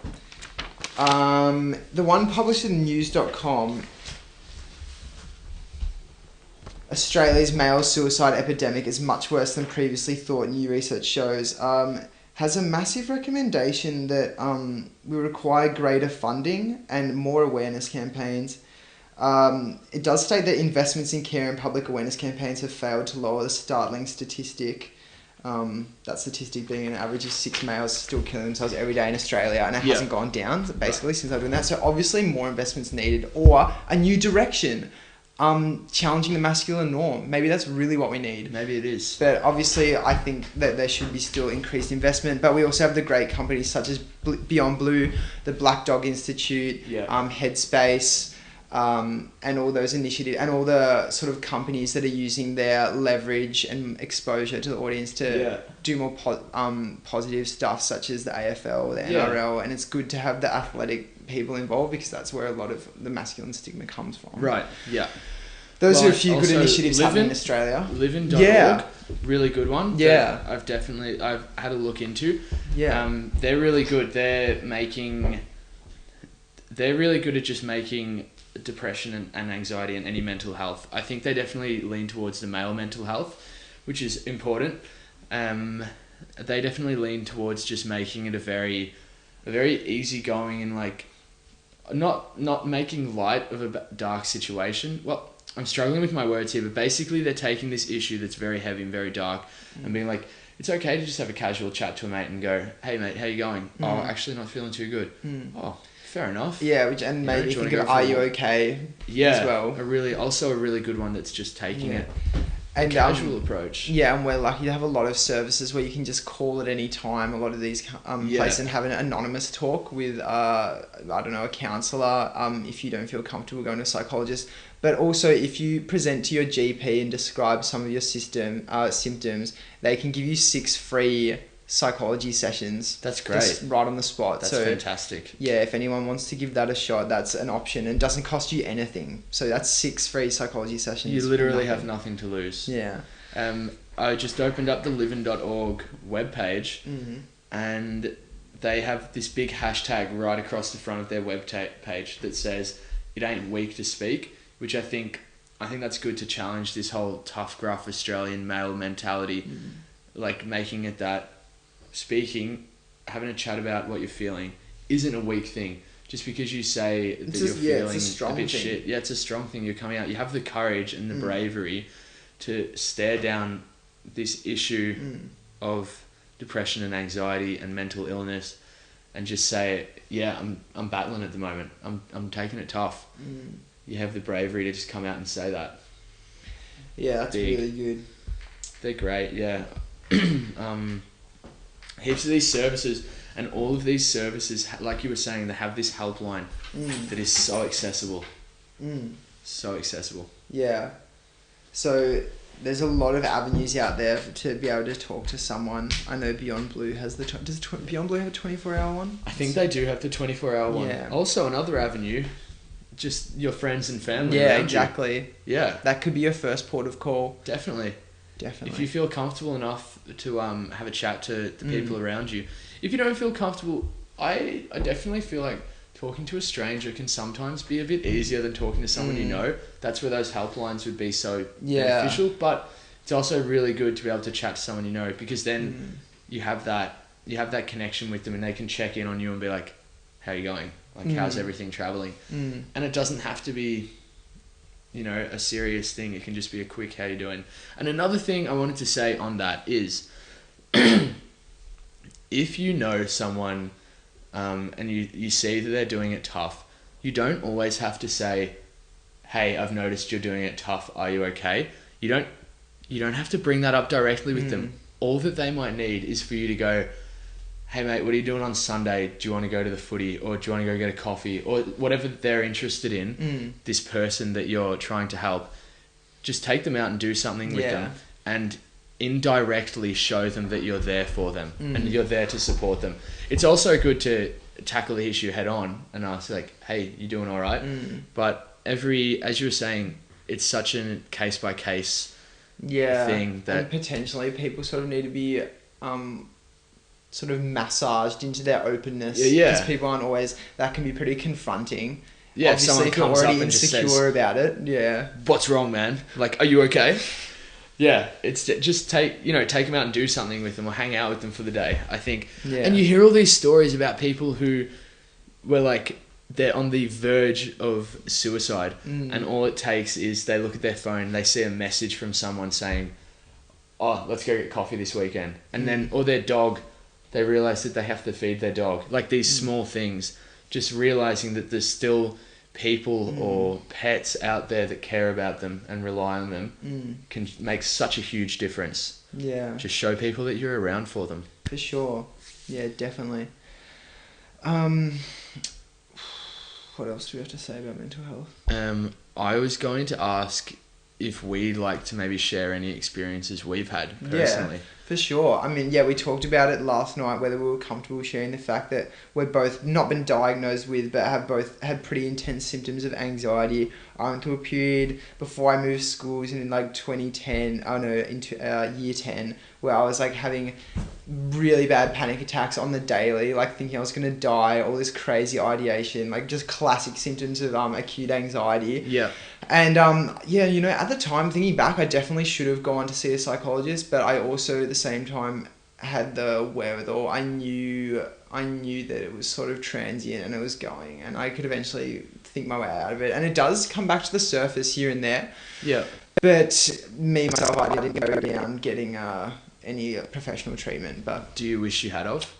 The one published in news.com, Australia's male suicide epidemic is much worse than previously thought, new research shows, has a massive recommendation that we require greater funding and more awareness campaigns. It does state that investments in care and public awareness campaigns have failed to lower the startling statistic. That statistic being an average of 6 males still killing themselves every day in Australia, and it hasn't gone down basically since I've done that. So obviously more investments needed, or a new direction. Challenging the masculine norm. Maybe that's really what we need. Maybe it is. But obviously, I think that there should be still increased investment. But we also have the great companies such as Beyond Blue, the Black Dog Institute, Headspace, and all those initiatives, and all the sort of companies that are using their leverage and exposure to the audience to do more positive stuff, such as the AFL, the NRL, and it's good to have the athletic people involved because that's where a lot of the masculine stigma comes from. Right, yeah. Those are a few good initiatives happening in Australia. Livin.org, really good one. Yeah. I've had a look into. Yeah. They're really good. They're really good at just making depression and anxiety and any mental health. I think they definitely lean towards the male mental health, which is important. They definitely lean towards just making it a very easygoing and like, not making light of a dark situation. Well, I'm struggling with my words here, but basically they're taking this issue that's very heavy and very dark and being like, it's okay to just have a casual chat to a mate and go, hey mate, how you going? Oh, actually not feeling too good. Oh, fair enough. Yeah, and maybe think of, are you okay? Yeah, as well. A really good one that's just taking it and casual approach. Yeah, and we're lucky to have a lot of services where you can just call at any time. A lot of these places and have an anonymous talk with I don't know, a counsellor. If you don't feel comfortable going to a psychologist, but also if you present to your GP and describe some of your symptoms, they can give you 6 free psychology sessions. That's great. Just right on the spot. That's fantastic. Yeah, if anyone wants to give that a shot, that's an option and doesn't cost you anything. So that's 6 free psychology sessions. You literally have nothing to lose. Yeah. I just opened up the livin.org webpage and they have this big hashtag right across the front of their web page that says, "It ain't weak to speak," which I think that's good to challenge this whole tough, gruff Australian male mentality, like making it that speaking, having a chat about what you're feeling isn't a weak thing. Just because you say that you're feeling a bit shit. Yeah, it's a strong thing. You're coming out. You have the courage and the bravery to stare down this issue of depression and anxiety and mental illness and just say, yeah, I'm battling at the moment. I'm taking it tough. You have the bravery to just come out and say that. Yeah, that's really good. They're great, yeah. Heaps of these services, and all of these services, like you were saying, they have this helpline that is so accessible. So accessible. Yeah. So there's a lot of avenues out there to be able to talk to someone. I know Beyond Blue has does Beyond Blue have a 24-hour one? I think they do have the 24-hour one. Yeah. Also, another avenue, just your friends and family. Yeah, exactly. Yeah. That could be your first port of call. Definitely. If you feel comfortable enough to have a chat to the people around you. If you don't feel comfortable, I definitely feel like talking to a stranger can sometimes be a bit easier than talking to someone you know. That's where those helplines would be so beneficial. But it's also really good to be able to chat to someone you know, because then you have that connection with them and they can check in on you and be like, how are you going? Like, how's everything traveling? And it doesn't have to be, you know, a serious thing. It can just be a quick, how you doing? And another thing I wanted to say on that is, if you know someone and you see that they're doing it tough, you don't always have to say, hey, I've noticed you're doing it tough. Are you okay? You don't have to bring that up directly with them. All that they might need is for you to go, hey mate, what are you doing on Sunday? Do you want to go to the footy, or do you want to go get a coffee, or whatever they're interested in, this person that you're trying to help, just take them out and do something with them and indirectly show them that you're there for them and you're there to support them. It's also good to tackle the issue head on and ask like, hey, you doing all right? But as you were saying, it's such a case by case thing that, and potentially people sort of need to be sort of massaged into their openness. Because people aren't always, that can be pretty confronting. Yeah, obviously, if someone comes up and insecure just says, about it. What's wrong, man? Like, are you okay? Yeah, it's just take them out and do something with them or hang out with them for the day, I think. Yeah. And you hear all these stories about people who were like, they're on the verge of suicide and all it takes is they look at their phone, they see a message from someone saying, oh, let's go get coffee this weekend. And then, or their dog, they realize that they have to feed their dog. Like these small things, just realizing that there's still people or pets out there that care about them and rely on them can make such a huge difference. Yeah. Just show people that you're around for them. For sure. Yeah, definitely. What else do we have to say about mental health? I was going to ask if we'd like to maybe share any experiences we've had personally. Yeah, for sure. I mean, we talked about it last night, whether we were comfortable sharing the fact that we've both not been diagnosed with, but have both had pretty intense symptoms of anxiety. I went through a period before I moved schools in like 2010, into year 10, where I was like having really bad panic attacks on the daily, like thinking I was going to die, all this crazy ideation, like just classic symptoms of acute anxiety. Yeah. And at the time, thinking back, I definitely should have gone to see a psychologist, but I also at the same time had the wherewithal. I knew I knew that it was sort of transient and it was going, and I could eventually think my way out of it. And it does come back to the surface here and there. Yeah. But me, myself, I didn't go down getting any professional treatment. But do you wish you had of?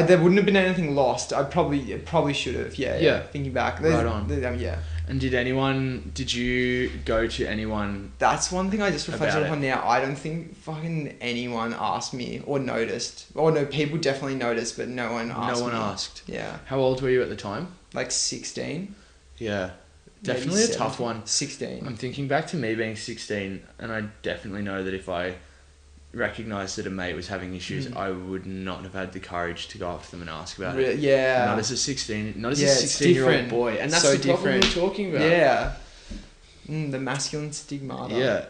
There wouldn't have been anything lost. I probably should have. Yeah. Thinking back. Right on. Yeah. And did you go to anyone? That's one thing I just reflected upon now. I don't think fucking anyone asked me or noticed. Or no, people definitely noticed, but no one asked me. No one asked. Yeah. How old were you at the time? Like 16. Yeah. Definitely a tough one. 16. I'm thinking back to me being 16, and I definitely know that if I recognised that a mate was having issues, I would not have had the courage to go up to them and ask about it. Yeah. Not as a 16-year-old boy. And that's so the problem we're talking about. Yeah. The masculine stigma. Yeah.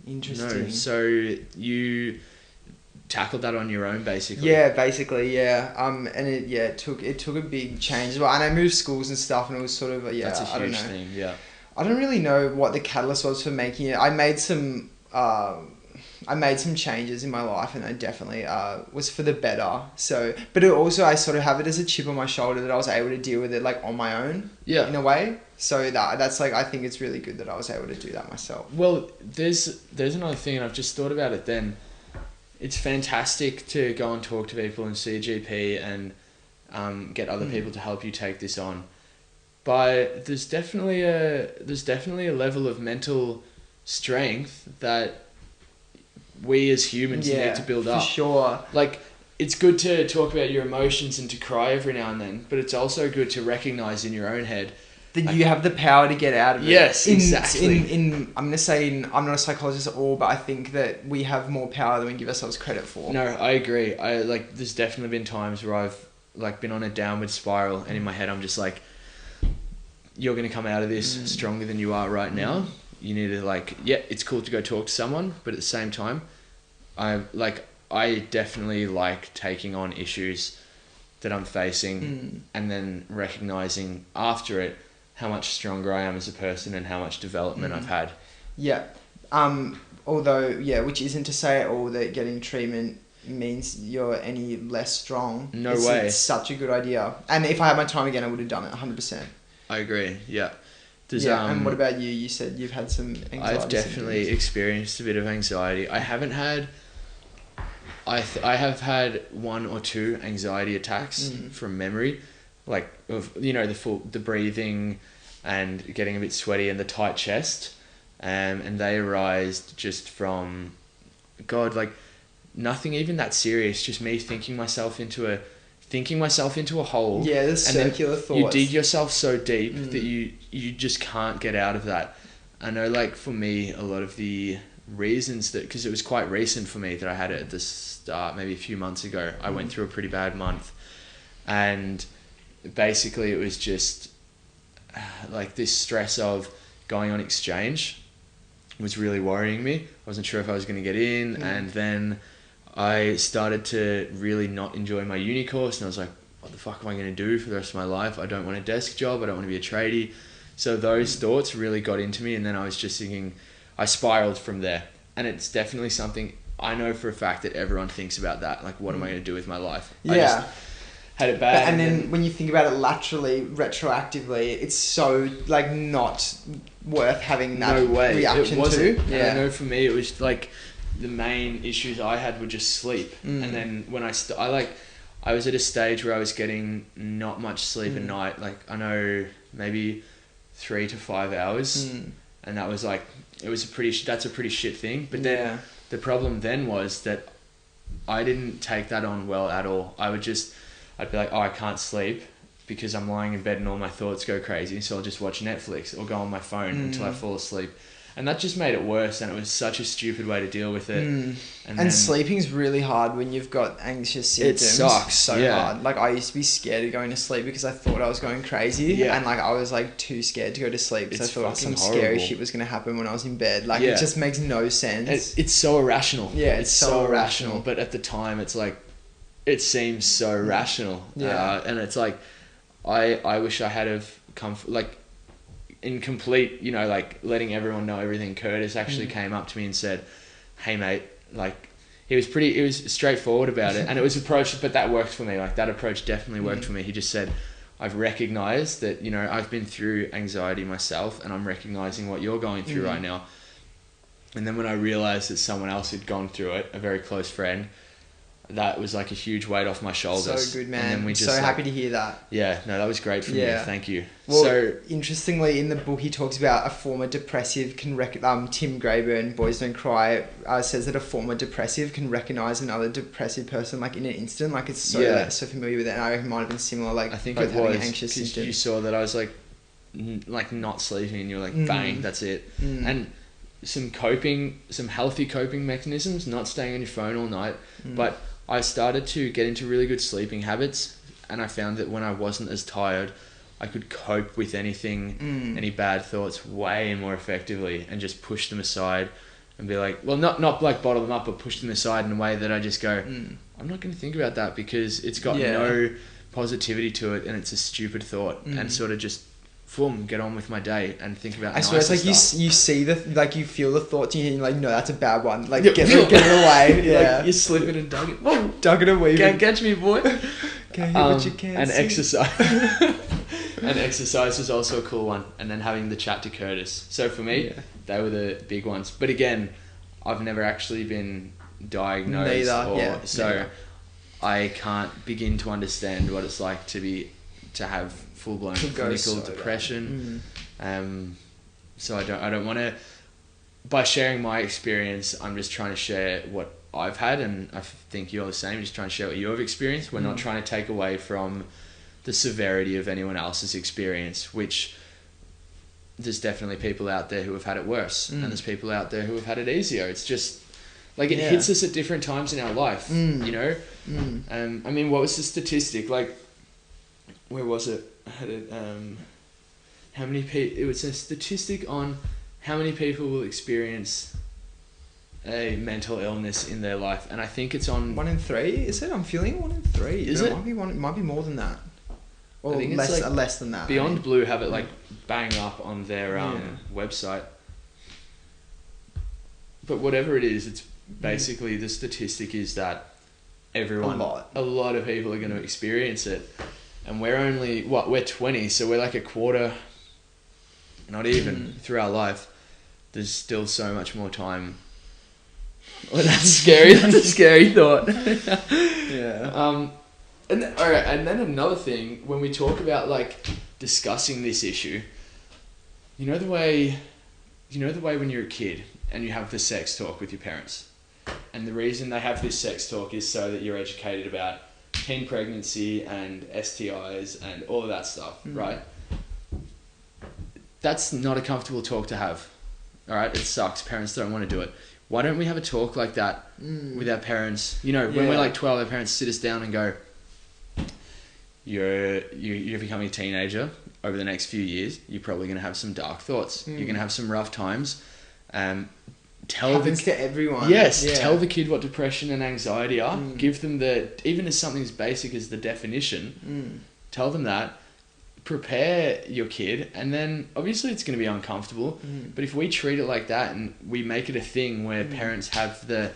Interesting. No, so you tackled that on your own, basically. Yeah, basically, yeah. And it took a big change. Well, and I moved schools and stuff, and it was sort of That's a huge thing. Yeah. I don't really know what the catalyst was for making it. I made some changes in my life, and I definitely was for the better. So, but it also, I sort of have it as a chip on my shoulder that I was able to deal with it like on my own. Yeah. In a way. So that's like, I think it's really good that I was able to do that myself. Well, there's another thing, and I've just thought about it then. It's fantastic to go and talk to people and see a GP and get other people to help you take this on. But there's definitely a level of mental strength that we as humans need to build up. For sure. Like, it's good to talk about your emotions and to cry every now and then, but it's also good to recognize in your own head that you have the power to get out of it. Yes, exactly. I'm going to say, I'm not a psychologist at all, but I think that we have more power than we give ourselves credit for. No, I agree. There's definitely been times where I've been on a downward spiral, and in my head I'm just like, you're going to come out of this stronger than you are right now. You need to it's cool to go talk to someone, but at the same time, I definitely like taking on issues that I'm facing and then recognizing after it how much stronger I am as a person and how much development I've had. Yeah. Although, which isn't to say at all that getting treatment means you're any less strong. No way. It's such a good idea. And if I had my time again, I would have done it 100%. I agree, yeah. And what about you? You said you've had some anxiety. I've definitely experienced a bit of anxiety. I haven't had... I have had 1 or 2 anxiety attacks from memory, like of the breathing and getting a bit sweaty and the tight chest, and they arised just from nothing even that serious, just me thinking myself into a hole. Yeah, the circular thoughts. You dig yourself so deep that you just can't get out of that. I know, for me, a lot of the reasons that, because it was quite recent for me that I had it at the start, maybe a few months ago. I went through a pretty bad month, and basically it was just this stress of going on exchange was really worrying me. I wasn't sure if I was going to get in, and then I started to really not enjoy my uni course, and I was like, what the fuck am I going to do for the rest of my life? I don't want a desk job, I don't want to be a tradie. So those thoughts really got into me, and then I was just thinking, I spiraled from there. And it's definitely something I know for a fact that everyone thinks about that. Like, what am I going to do with my life? Yeah. I just had it bad. And then when you think about it laterally, retroactively, it's so, not worth having that reaction to. Yeah. And I know for me, it was the main issues I had were just sleep. And then when I was at a stage where I was getting not much sleep at night. I know maybe 3 to 5 hours. And that was that's a pretty shit thing. But then the problem then was that I didn't take that on well at all. I'd be like, I can't sleep because I'm lying in bed and all my thoughts go crazy. So I'll just watch Netflix or go on my phone until I fall asleep. And that just made it worse, and it was such a stupid way to deal with it. And sleeping's really hard when you've got anxious symptoms. It sucks. So hard. I used to be scared of going to sleep because I thought I was going crazy. Yeah. And I was too scared to go to sleep because I thought some scary shit was going to happen when I was in bed. It just makes no sense. It's so irrational. Yeah, it's so irrational. But at the time, it's it seems so rational. Yeah. And it's I wish I had have come in complete, letting everyone know everything. Curtis actually came up to me and said, hey mate, he was straightforward about it, and it was approached, but that worked for me. Like, that approach definitely worked for me. He just said, I've recognized that, I've been through anxiety myself, and I'm recognizing what you're going through right now. And then when I realized that someone else had gone through it, a very close friend, that was like a huge weight off my shoulders. So good, man. And then we just happy to hear that. Yeah, no, that was great for me. Thank you. Well, so interestingly, in the book, he talks about a former depressive Tim Grayburn, Boys Don't Cry, says that a former depressive can recognize another depressive person like in an instant. Like, it's so familiar with it. And I reckon it might have been similar. Like, I think both it was anxious symptoms. You saw that I was like not sleeping, and you're like, bang, that's it. And some healthy coping mechanisms, not staying on your phone all night, but I started to get into really good sleeping habits, and I found that when I wasn't as tired, I could cope with anything, any bad thoughts way more effectively, and just push them aside and be like, well, not like bottle them up, but push them aside in a way that I just go, I'm not going to think about that because it's got no positivity to it, and it's a stupid thought, and sort of just get on with my day and think about. I swear, it's like stuff. you see you feel the thoughts and you're like, no, that's a bad one. Like, get it away. Yeah, like, you slip it and dug it. Whoa, dug it away. Can't catch me, boy. Can't hear what you can't and see. Exercise. And exercise was also a cool one. And then having the chat to Curtis. So for me, they were the big ones. But again, I've never actually been diagnosed. So I can't begin to understand what it's like to have full-blown clinical depression. So I don't want to, by sharing my experience, I'm just trying to share what I've had, and I think you're the same, just trying to share what you've experienced. We're not trying to take away from the severity of anyone else's experience, which there's definitely people out there who have had it worse, and there's people out there who have had it easier. It's just like, it hits us at different times in our life, I mean, what was the statistic? Like, where was it? I had it, how many people, it was a statistic on how many people will experience a mental illness in their life, and I think it's on 1 in 3. Is it? I'm feeling 1 in 3. Is it? It might be more than that, or I think less, it's like less than that. Beyond Blue have it like bang up on their website, but whatever it is, it's basically the statistic is that a lot of people are going to experience it. And we're only, we're 20, so we're like a quarter, not even, through our life. There's still so much more time. Well, that's scary. That's a scary thought. And then another thing, when we talk about like discussing this issue, you know the way when you're a kid and you have the sex talk with your parents, and the reason they have this sex talk is so that you're educated about teen pregnancy and STIs and all of that stuff, right? That's not a comfortable talk to have. All right, it sucks. Parents don't want to do it. Why don't we have a talk like that with our parents? When we're like 12, our parents sit us down and go, you're becoming a teenager. Over the next few years, you're probably going to have some dark thoughts. You're going to have some rough times. Happens to everyone. Yes, tell the kid what depression and anxiety are. Give them even as something as basic as the definition. Tell them that. Prepare your kid, and then obviously it's going to be uncomfortable. But if we treat it like that and we make it a thing where parents have the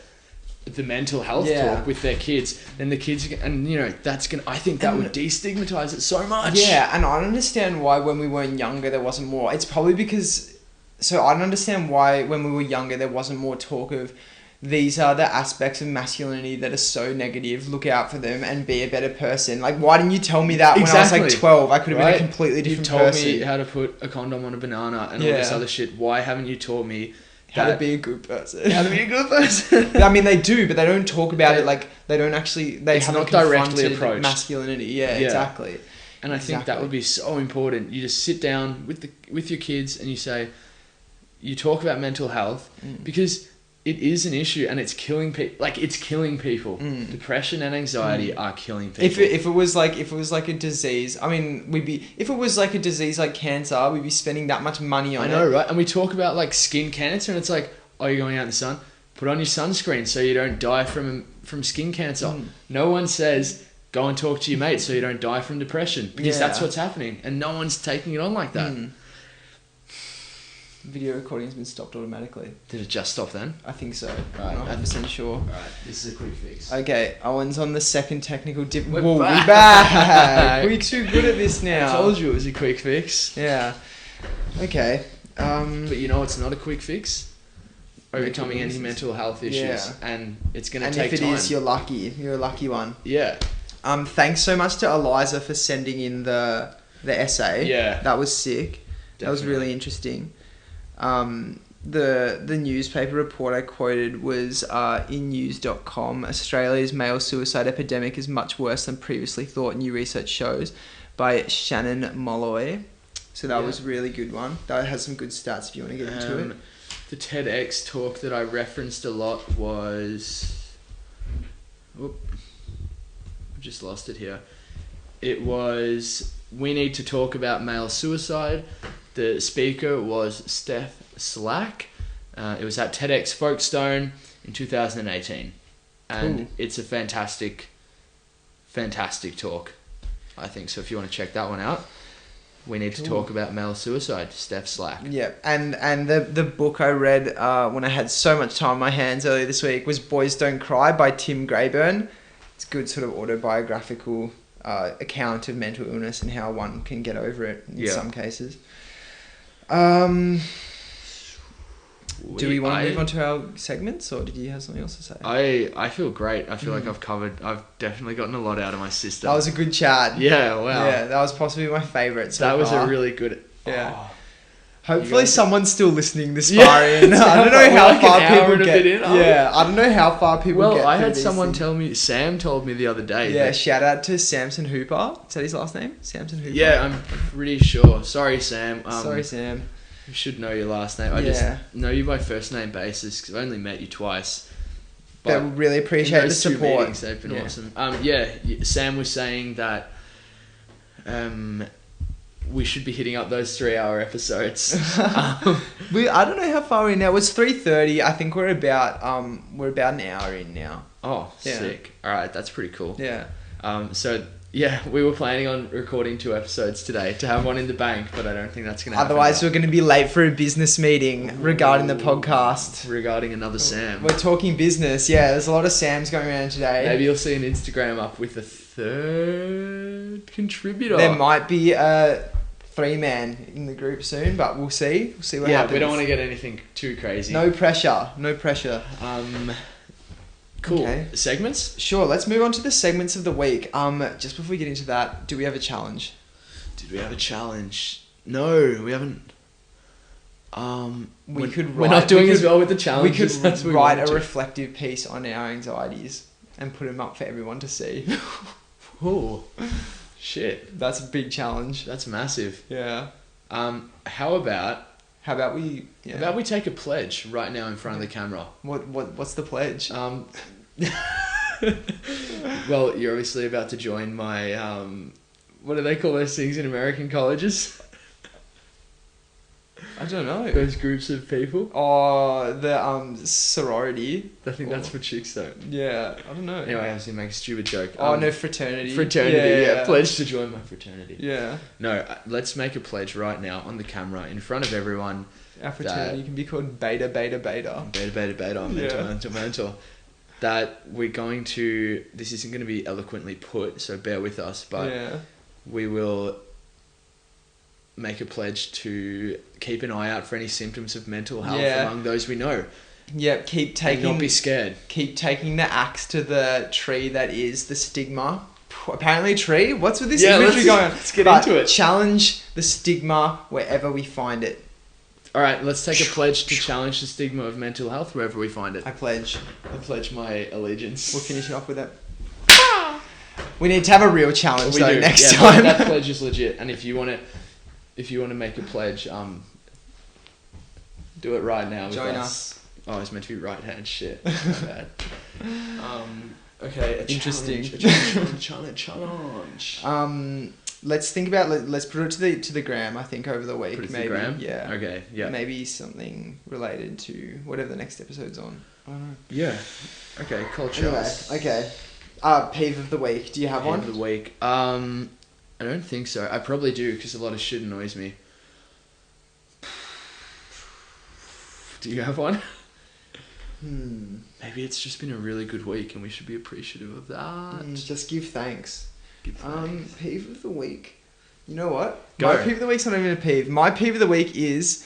mental health talk with their kids, then the kids, and that's gonna. I think that would destigmatize it so much. Yeah, and I don't understand why when we weren't younger there wasn't more. It's probably because. So I don't understand why when we were younger there wasn't more talk of these are the aspects of masculinity that are so negative, look out for them and be a better person. Like, why didn't you tell me that when I was like 12? I could have been a completely different person. You told me how to put a condom on a banana and all this other shit. Why haven't you taught me how to be a good person? How to be a good person. I mean, they do, but they don't talk about it. Like, they don't actually, they haven't directly approached masculinity. Yeah, exactly. And I think that would be so important. You just sit down with your kids and you say, you talk about mental health because it is an issue and it's killing people. Like, it's killing people. Depression and anxiety are killing people. If it was like a disease, I mean, if it was like a disease like cancer, we'd be spending that much money on it. I know, right? And we talk about like skin cancer, and it's like, oh, you're going out in the sun, put on your sunscreen so you don't die from skin cancer. No one says go and talk to your mate so you don't die from depression, because that's what's happening, and no one's taking it on like that. Video recording has been stopped automatically. Did it just stop then? I think so. Right. I'm not 100% sure. Alright, this is a quick fix. Okay, Owen's on the second technical dip. We're Whoa, back. we're back. We're too good at this now. I told you it was a quick fix. Yeah. Okay. But you know it's not a quick fix? Overcoming any illnesses. mental health issues. Yeah. And it's going to And take if it time. is, you're lucky. You're a lucky one. Yeah. Thanks so much to Eliza for sending in the essay. Yeah. That was sick. That was really interesting. The newspaper report I quoted was innews.com. Australia's male suicide epidemic is much worse than previously thought, new research shows, by Shannon Molloy. So that was a really good one. That has some good stats if you want to get into it. The TEDx talk that I referenced a lot was... Oop, I've just lost it here. It was We Need to Talk About Male Suicide. The speaker was Steph Slack. It was at TEDx Folkestone in 2018. And Cool. it's a fantastic talk, I think. So if you want to check that one out, We Need to Talk About Male Suicide, Steph Slack. Yeah, and the book I read when I had so much time on my hands earlier this week was Boys Don't Cry by Tim Grayburn. It's a good sort of autobiographical account of mental illness and how one can get over it in some cases. Do we want to move on to our segments, or did you have something else to say? I feel great. I feel like I've definitely gotten a lot out of my system. That was a good chat. Yeah, wow. Yeah, that was possibly my favourite so That was far. a really good... Yeah. Oh. Hopefully someone's still listening this Yeah. far in. I don't know We're how like far an hour people and a get. bit in, aren't we? Yeah, I don't know how far people get. Well, I through had these someone things. tell me... Sam told me the other day. Yeah, that, shout out to Samson Hooper. Is that his last name? Samson Hooper. yeah, I'm pretty sure. Sorry, Sam. Sorry, Sam. You should know your last name. I just know you by first name basis because I've only met you twice. But we really appreciate the those two support. meetings, they've been awesome. Sam was saying that we should be hitting up those 3-hour episodes. I don't know how far we're in now. It's 3:30. I think we're about an hour in now. Oh, Yeah. sick. All right, that's pretty cool. Yeah. We were planning on recording 2 episodes today to have one in the bank, but I don't think that's going to happen. Otherwise, we're going to be late for a business meeting regarding the podcast. Regarding another Sam. We're talking business. Yeah, there's a lot of Sams going around today. Maybe you'll see an Instagram up with a third contributor. There might be a 3-man in the group soon, but we'll see. We'll see what happens. Yeah, we don't want to get anything too crazy. No pressure. No pressure. Cool. Okay. Segments? Sure, let's move on to the segments of the week. Just before we get into that, do we have a challenge? Did we have a challenge? No, we haven't. We're not doing as well with the We challenges. could as we write wanted a to. reflective piece on our anxieties and put them up for everyone to see. Ooh, shit. That's a big challenge. That's massive. Yeah. How about we take a pledge right now in front of the camera? What's the pledge? Well, you're obviously about to join my what do they call those things in American colleges? I don't know. Those groups of people. Oh, the sorority. I think that's for chicks though. Yeah, I don't know. Anyway, I was gonna make a stupid joke. No, fraternity. Fraternity, yeah. Pledge to join my fraternity. Yeah. No, let's make a pledge right now on the camera in front of everyone. Our fraternity can be called Beta Beta Beta. Beta, beta, beta, mental. That we're going to... This isn't going to be eloquently put, so bear with us, but we will make a pledge to keep an eye out for any symptoms of mental health among those we know. Yep, And not be scared. Keep taking the axe to the tree that is the stigma. Apparently tree? What's with this imagery going on? Let's get into it. Challenge the stigma wherever we find it. All right, let's take a pledge to challenge the stigma of mental health wherever we find it. I pledge. I pledge my allegiance. We're finishing off with it. We need to have a real challenge next Yeah, time. That pledge is legit, and if you want to make a pledge, do it right now. Join us. Oh, it's meant to be right hand. Shit. My bad. Okay. Interesting. Challenge. Let's think about. Let's put it to the gram. I think over the week, Put it to maybe. the gram? Yeah. Okay. Yeah. Maybe something related to whatever the next episode's on. I don't know. Yeah. Okay. Culture. Anyway, okay. Peeve of the week. Do you have one? Peeve of the week. I don't think so. I probably do because a lot of shit annoys me. Do you have one? Hmm. Maybe it's just been a really good week and we should be appreciative of that. Just give thanks. Give thanks. Peeve of the week. You know what? Go. My peeve of the week's not even a peeve. My peeve of the week is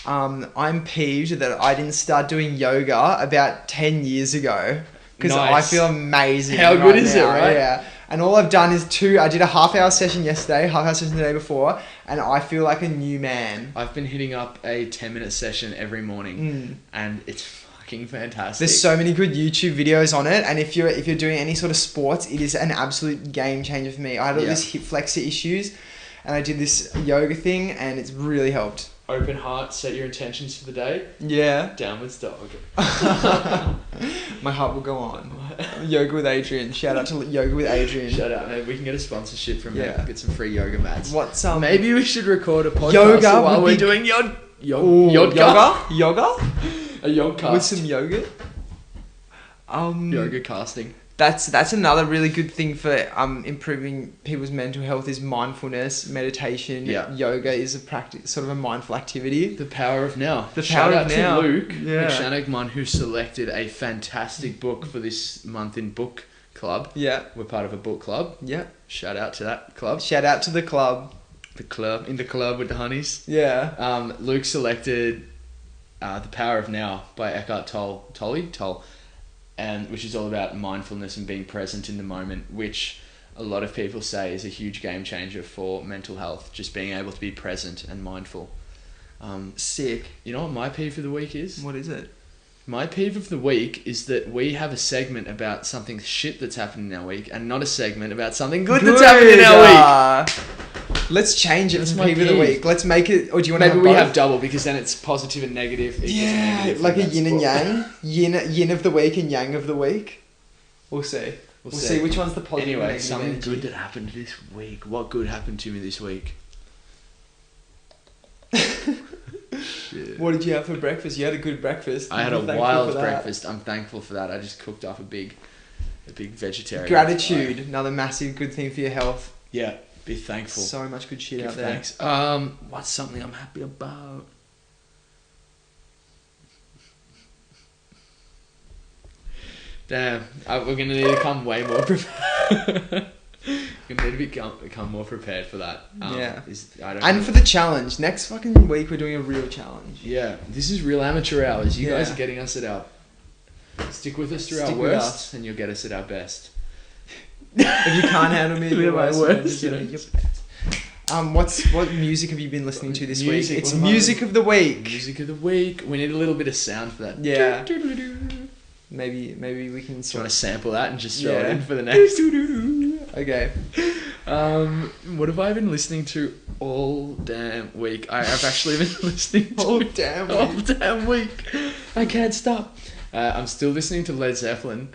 I'm peeved that I didn't start doing yoga about 10 years ago because I feel amazing. How good is it, right? Yeah. And all I've done is I did a half-hour session yesterday, half-hour session the day before, and I feel like a new man. I've been hitting up a 10-minute session every morning and it's fucking fantastic. There's so many good YouTube videos on it, and if you're doing any sort of sports, it is an absolute game changer for me. I had all these hip flexor issues, and I did this yoga thing, and it's really helped. Open heart, set your intentions for the day. Yeah. Downwards dog. My heart will go on. Yoga with Adrian. Shout out to Yoga with Adrian. Shout out, man. We can get a sponsorship from him. Get some free yoga mats. Maybe we should record a podcast while we're doing yoga. Yoga? A yoga cast. With some yogurt. Yoga casting. That's another really good thing for improving people's mental health is mindfulness, meditation. Yeah. Yoga is a practice, sort of a mindful activity. The power of now. Shout out to Luke McShanagman, who selected a fantastic book for this month in book club. Yeah. We're part of a book club. Yeah. Shout out to that club. Shout out to the club. The club with the honeys. Yeah. Luke selected The Power of Now by Eckhart Tolle. And which is all about mindfulness and being present in the moment, which a lot of people say is a huge game changer for mental health, just being able to be present and mindful. Sick. You know what my peeve of the week is? What is it? My peeve of the week is that we have a segment about something shit that's happened in our week and not a segment about something good that's happened in our week. Let's change it to peeve of the week. Let's make it, or do you want to have Maybe we both? have double because then it's positive and negative. Like a yin and yang. Yin of the week and yang of the week. We'll see. We'll see which one's the positive and Anyway, negative something energy. good that happened this week. What good happened to me this week? Shit. What did you have for breakfast? You had a good breakfast. I had a wild breakfast. I'm thankful for that. I just cooked up a big vegetarian. Gratitude, another massive good thing for your health. Yeah, be thankful. So much good shit Give out there. Thanks. What's something I'm happy about? Damn, we're gonna need to come way more prepared. You need to become more prepared for that. For the challenge. Next fucking week we're doing a real challenge. Yeah, this is real amateur hours. You guys are getting us at our... Stick with us through our worst and you'll get us at our best. If you can't handle me, We're my worst. What music have you been listening to this week? It's music of the week. Music of the week. We need a little bit of sound for that. Yeah. Maybe we can... Do you want to sample that and just throw it in for the next... Okay. What have I been listening to all damn week? I've actually been listening to... All damn week. I can't stop. I'm still listening to Led Zeppelin.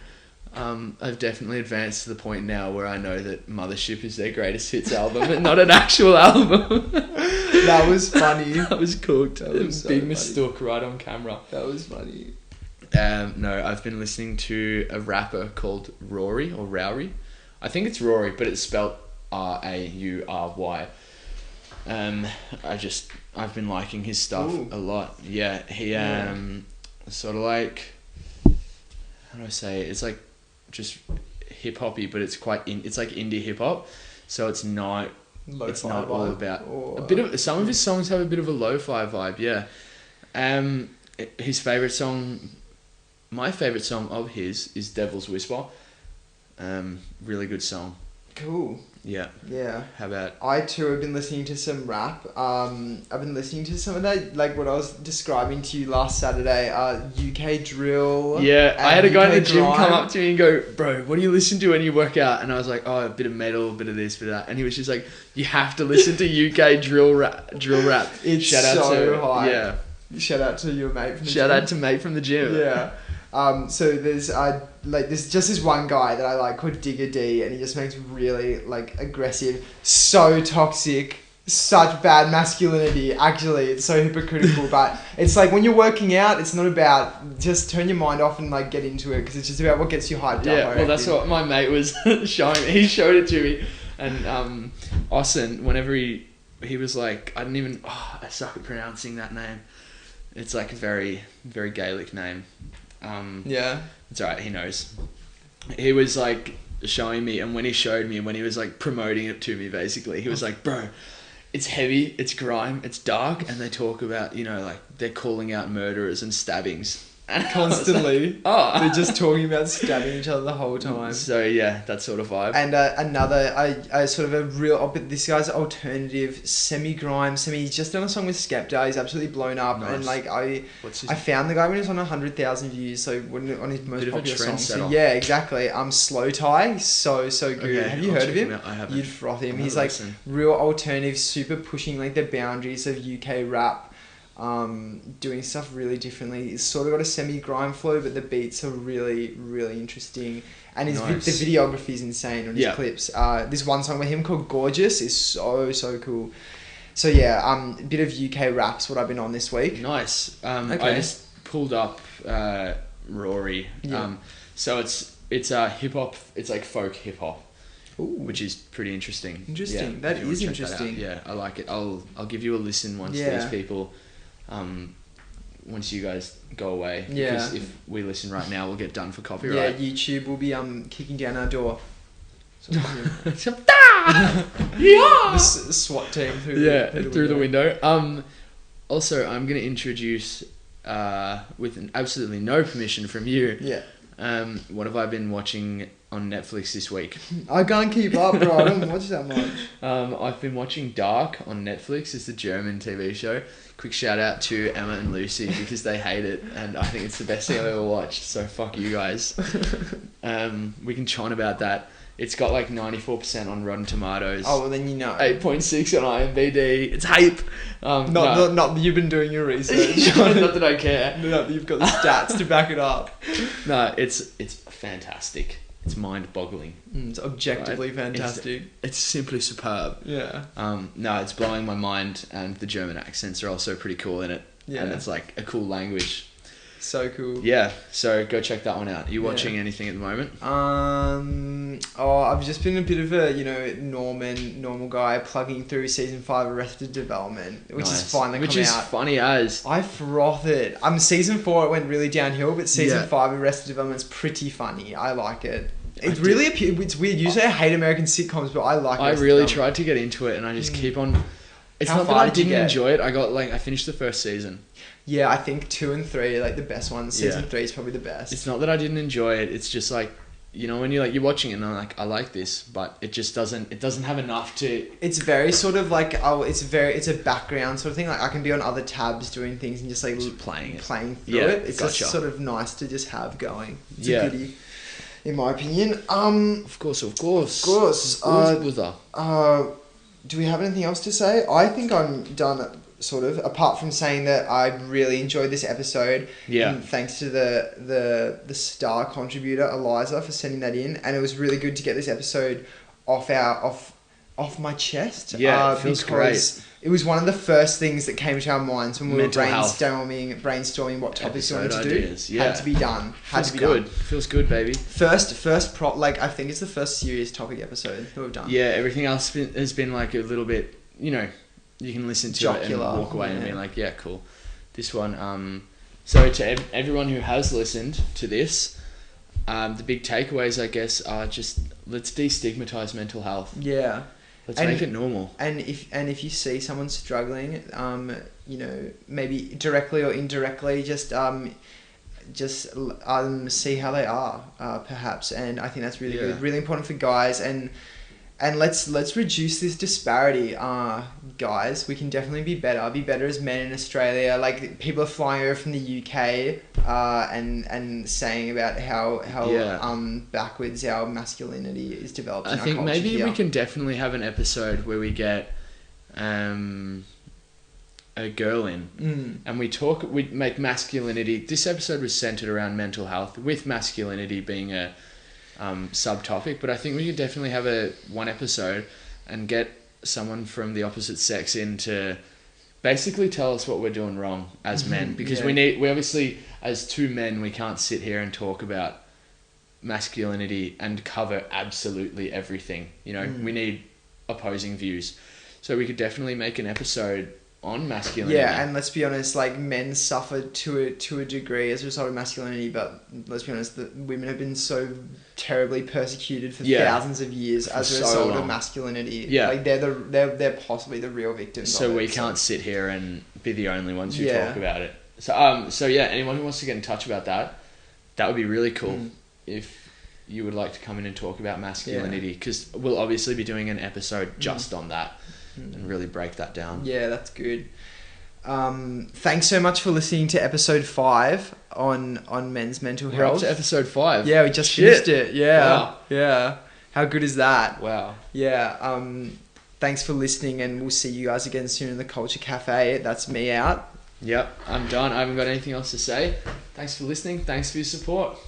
I've definitely advanced to the point now where I know that Mothership is their greatest hits album and not an actual album. That was funny. That was cooked. That was Big mistook right on camera. That was funny. No, I've been listening to a rapper called Rory or Rowry. I think it's Rory, but it's spelled Raury. I've been liking his stuff a lot. Yeah, he sort of like, how do I say it? It's like just hip hoppy, but it's it's like indie hip hop. So it's not all about a bit of, some of his songs have a bit of a lo-fi vibe. Yeah. My favorite song of his is Devil's Whisper. Really good song. Cool. Yeah. Yeah. How about... I too have been listening to some rap. I've been listening to some of that, like what I was describing to you last Saturday, UK drill. Yeah, I had a guy in the gym grime. come up to me and go, bro, what do you listen to when you work out? And I was like, oh, a bit of metal, a bit of this, a bit of that. And he was just like, you have to listen to UK drill rap. It's Shout out so to, high. Yeah. Shout out to your mate from the gym. Shout out to mate from the gym. Yeah. So there's just this one guy that I like called Digger D, and he just makes really like aggressive, so toxic, such bad masculinity. Actually, it's so hypocritical, but it's like when you're working out, it's not about just turn your mind off and like get into it, because it's just about what gets you hyped up. Yeah, well, that's what my mate was showing me. He showed it to me, and Austin, whenever he was like, I suck at pronouncing that name. It's like a very, very Gaelic name. Yeah. It's alright, he knows. He was like showing me, and when he showed me, and when he was like promoting it to me, basically, he was like, bro, it's heavy, it's grime, it's dark, and they talk about, you know, like they're calling out murderers and stabbings. And Constantly. Like, oh. They're just talking about stabbing each other the whole time. So yeah, that sort of vibe. And another, I sort of a real, but this guy's alternative, semi-grime, he's just done a song with Skepta, he's absolutely blown up. Nice. And like, I found the guy when he was on 100,000 views, so on his most popular song. So yeah, exactly. Slow Tie, so good. Okay, have you heard of him? I haven't. You'd froth him. He's like real alternative, super pushing like the boundaries of UK rap. Doing stuff really differently. He's sort of got a semi-grime flow, but the beats are really, really interesting. And his the videography is insane on his clips. This one song with him called Gorgeous is so cool. So yeah, a bit of UK rap's what I've been on this week. Nice. Okay. I just pulled up Rory. Yeah. So it's hip hop. It's like folk hip hop. Ooh. Which is pretty interesting. Interesting. Yeah, that is interesting. Yeah, I like it. I'll give you a listen once these people. Once you guys go away, because if we listen right now, we'll get done for copyright. Yeah, YouTube will be kicking down our door. Yeah, the SWAT team through the window. Also, I'm gonna introduce with absolutely no permission from you. Yeah. What have I been watching on Netflix this week? I can't keep up, bro. I don't watch that much. I've been watching Dark on Netflix. It's a German TV show. Quick shout out to Emma and Lucy because they hate it, and I think it's the best thing I've ever watched. So fuck you guys. We can chon about that. It's got like 94% on Rotten Tomatoes. Oh, well then you know. 8.6 on IMDb. It's hype. Not that you've been doing your research. Not that I care. Not that you've got the stats to back it up. No, it's fantastic. It's mind-boggling. It's objectively fantastic. It's simply superb. Yeah. No, it's blowing my mind, and the German accents are also pretty cool in it. Yeah. And it's like a cool language. So cool. Yeah, so go check that one out. Are you watching anything at the moment? I've just been a bit of a, normal guy plugging through season 5 of Arrested Development, which is finally coming out. Which is funny as. I froth it. Season 4 it went really downhill, but season 5 of Arrested Development's pretty funny. I like it. It's really it's weird. Usually I hate American sitcoms, but I like it. I really tried to get into it, and I just keep on. It's not that I didn't enjoy it. I finished the first season. Yeah, I think 2 and 3 are like the best ones. Season 3 is probably the best. It's not that I didn't enjoy it. It's just like, when you're watching it and I'm like, I like this, but it just doesn't have enough to. It's very sort of like, it's a background sort of thing. Like I can be on other tabs doing things and just like playing through it. It's just sort of nice to just have going. It's a goodie, in my opinion. Of course. Do we have anything else to say? I think I'm done. Sort of, apart from saying that I really enjoyed this episode. Yeah. And thanks to the star contributor Eliza for sending that in, and it was really good to get this episode off my chest. Yeah, it feels great. It was one of the first things that came to our minds when we Mental were brainstorming what topics we wanted to ideas. do. Had to be done. Feels good, baby. First prop. Like I think it's the first serious topic episode that we've done. Yeah, everything else has been like a little bit, you can listen to it and walk away and be like, yeah, cool. This one, so to everyone who has listened to this, the big takeaways, I guess, are just let's destigmatize mental health. Yeah. Let's make it normal. And if you see someone struggling, maybe directly or indirectly, just see how they are, perhaps. And I think that's really good, really important for guys. And let's reduce this disparity, guys. We can definitely be better as men in Australia. Like people are flying over from the UK, and saying about how backwards our masculinity is developed. I think maybe we can definitely have an episode where we get a girl in, and we make masculinity. This episode was centered around mental health, with masculinity being a subtopic, but I think we could definitely have one episode and get someone from the opposite sex in to basically tell us what we're doing wrong as men, because we obviously, as two men, we can't sit here and talk about masculinity and cover absolutely everything. We need opposing views, so we could definitely make an episode on masculinity. Yeah, and let's be honest, like men suffer to a degree as a result of masculinity, but let's be honest, that women have been so terribly persecuted for thousands of years as a result of masculinity. Yeah, like they're possibly the real victims. So we can't sit here and be the only ones who talk about it. So yeah, anyone who wants to get in touch about that would be really cool if you would like to come in and talk about masculinity, because we'll obviously be doing an episode just on that and really break that down. Yeah, that's good. Thanks so much for listening to episode 5 on men's mental health. We're up to episode 5. Yeah, we just finished it. Yeah. Yeah. How good is that? Wow. Yeah. Thanks for listening, and we'll see you guys again soon in the Culture Cafe. That's me out. Yep, I'm done. I haven't got anything else to say. Thanks for listening. Thanks for your support.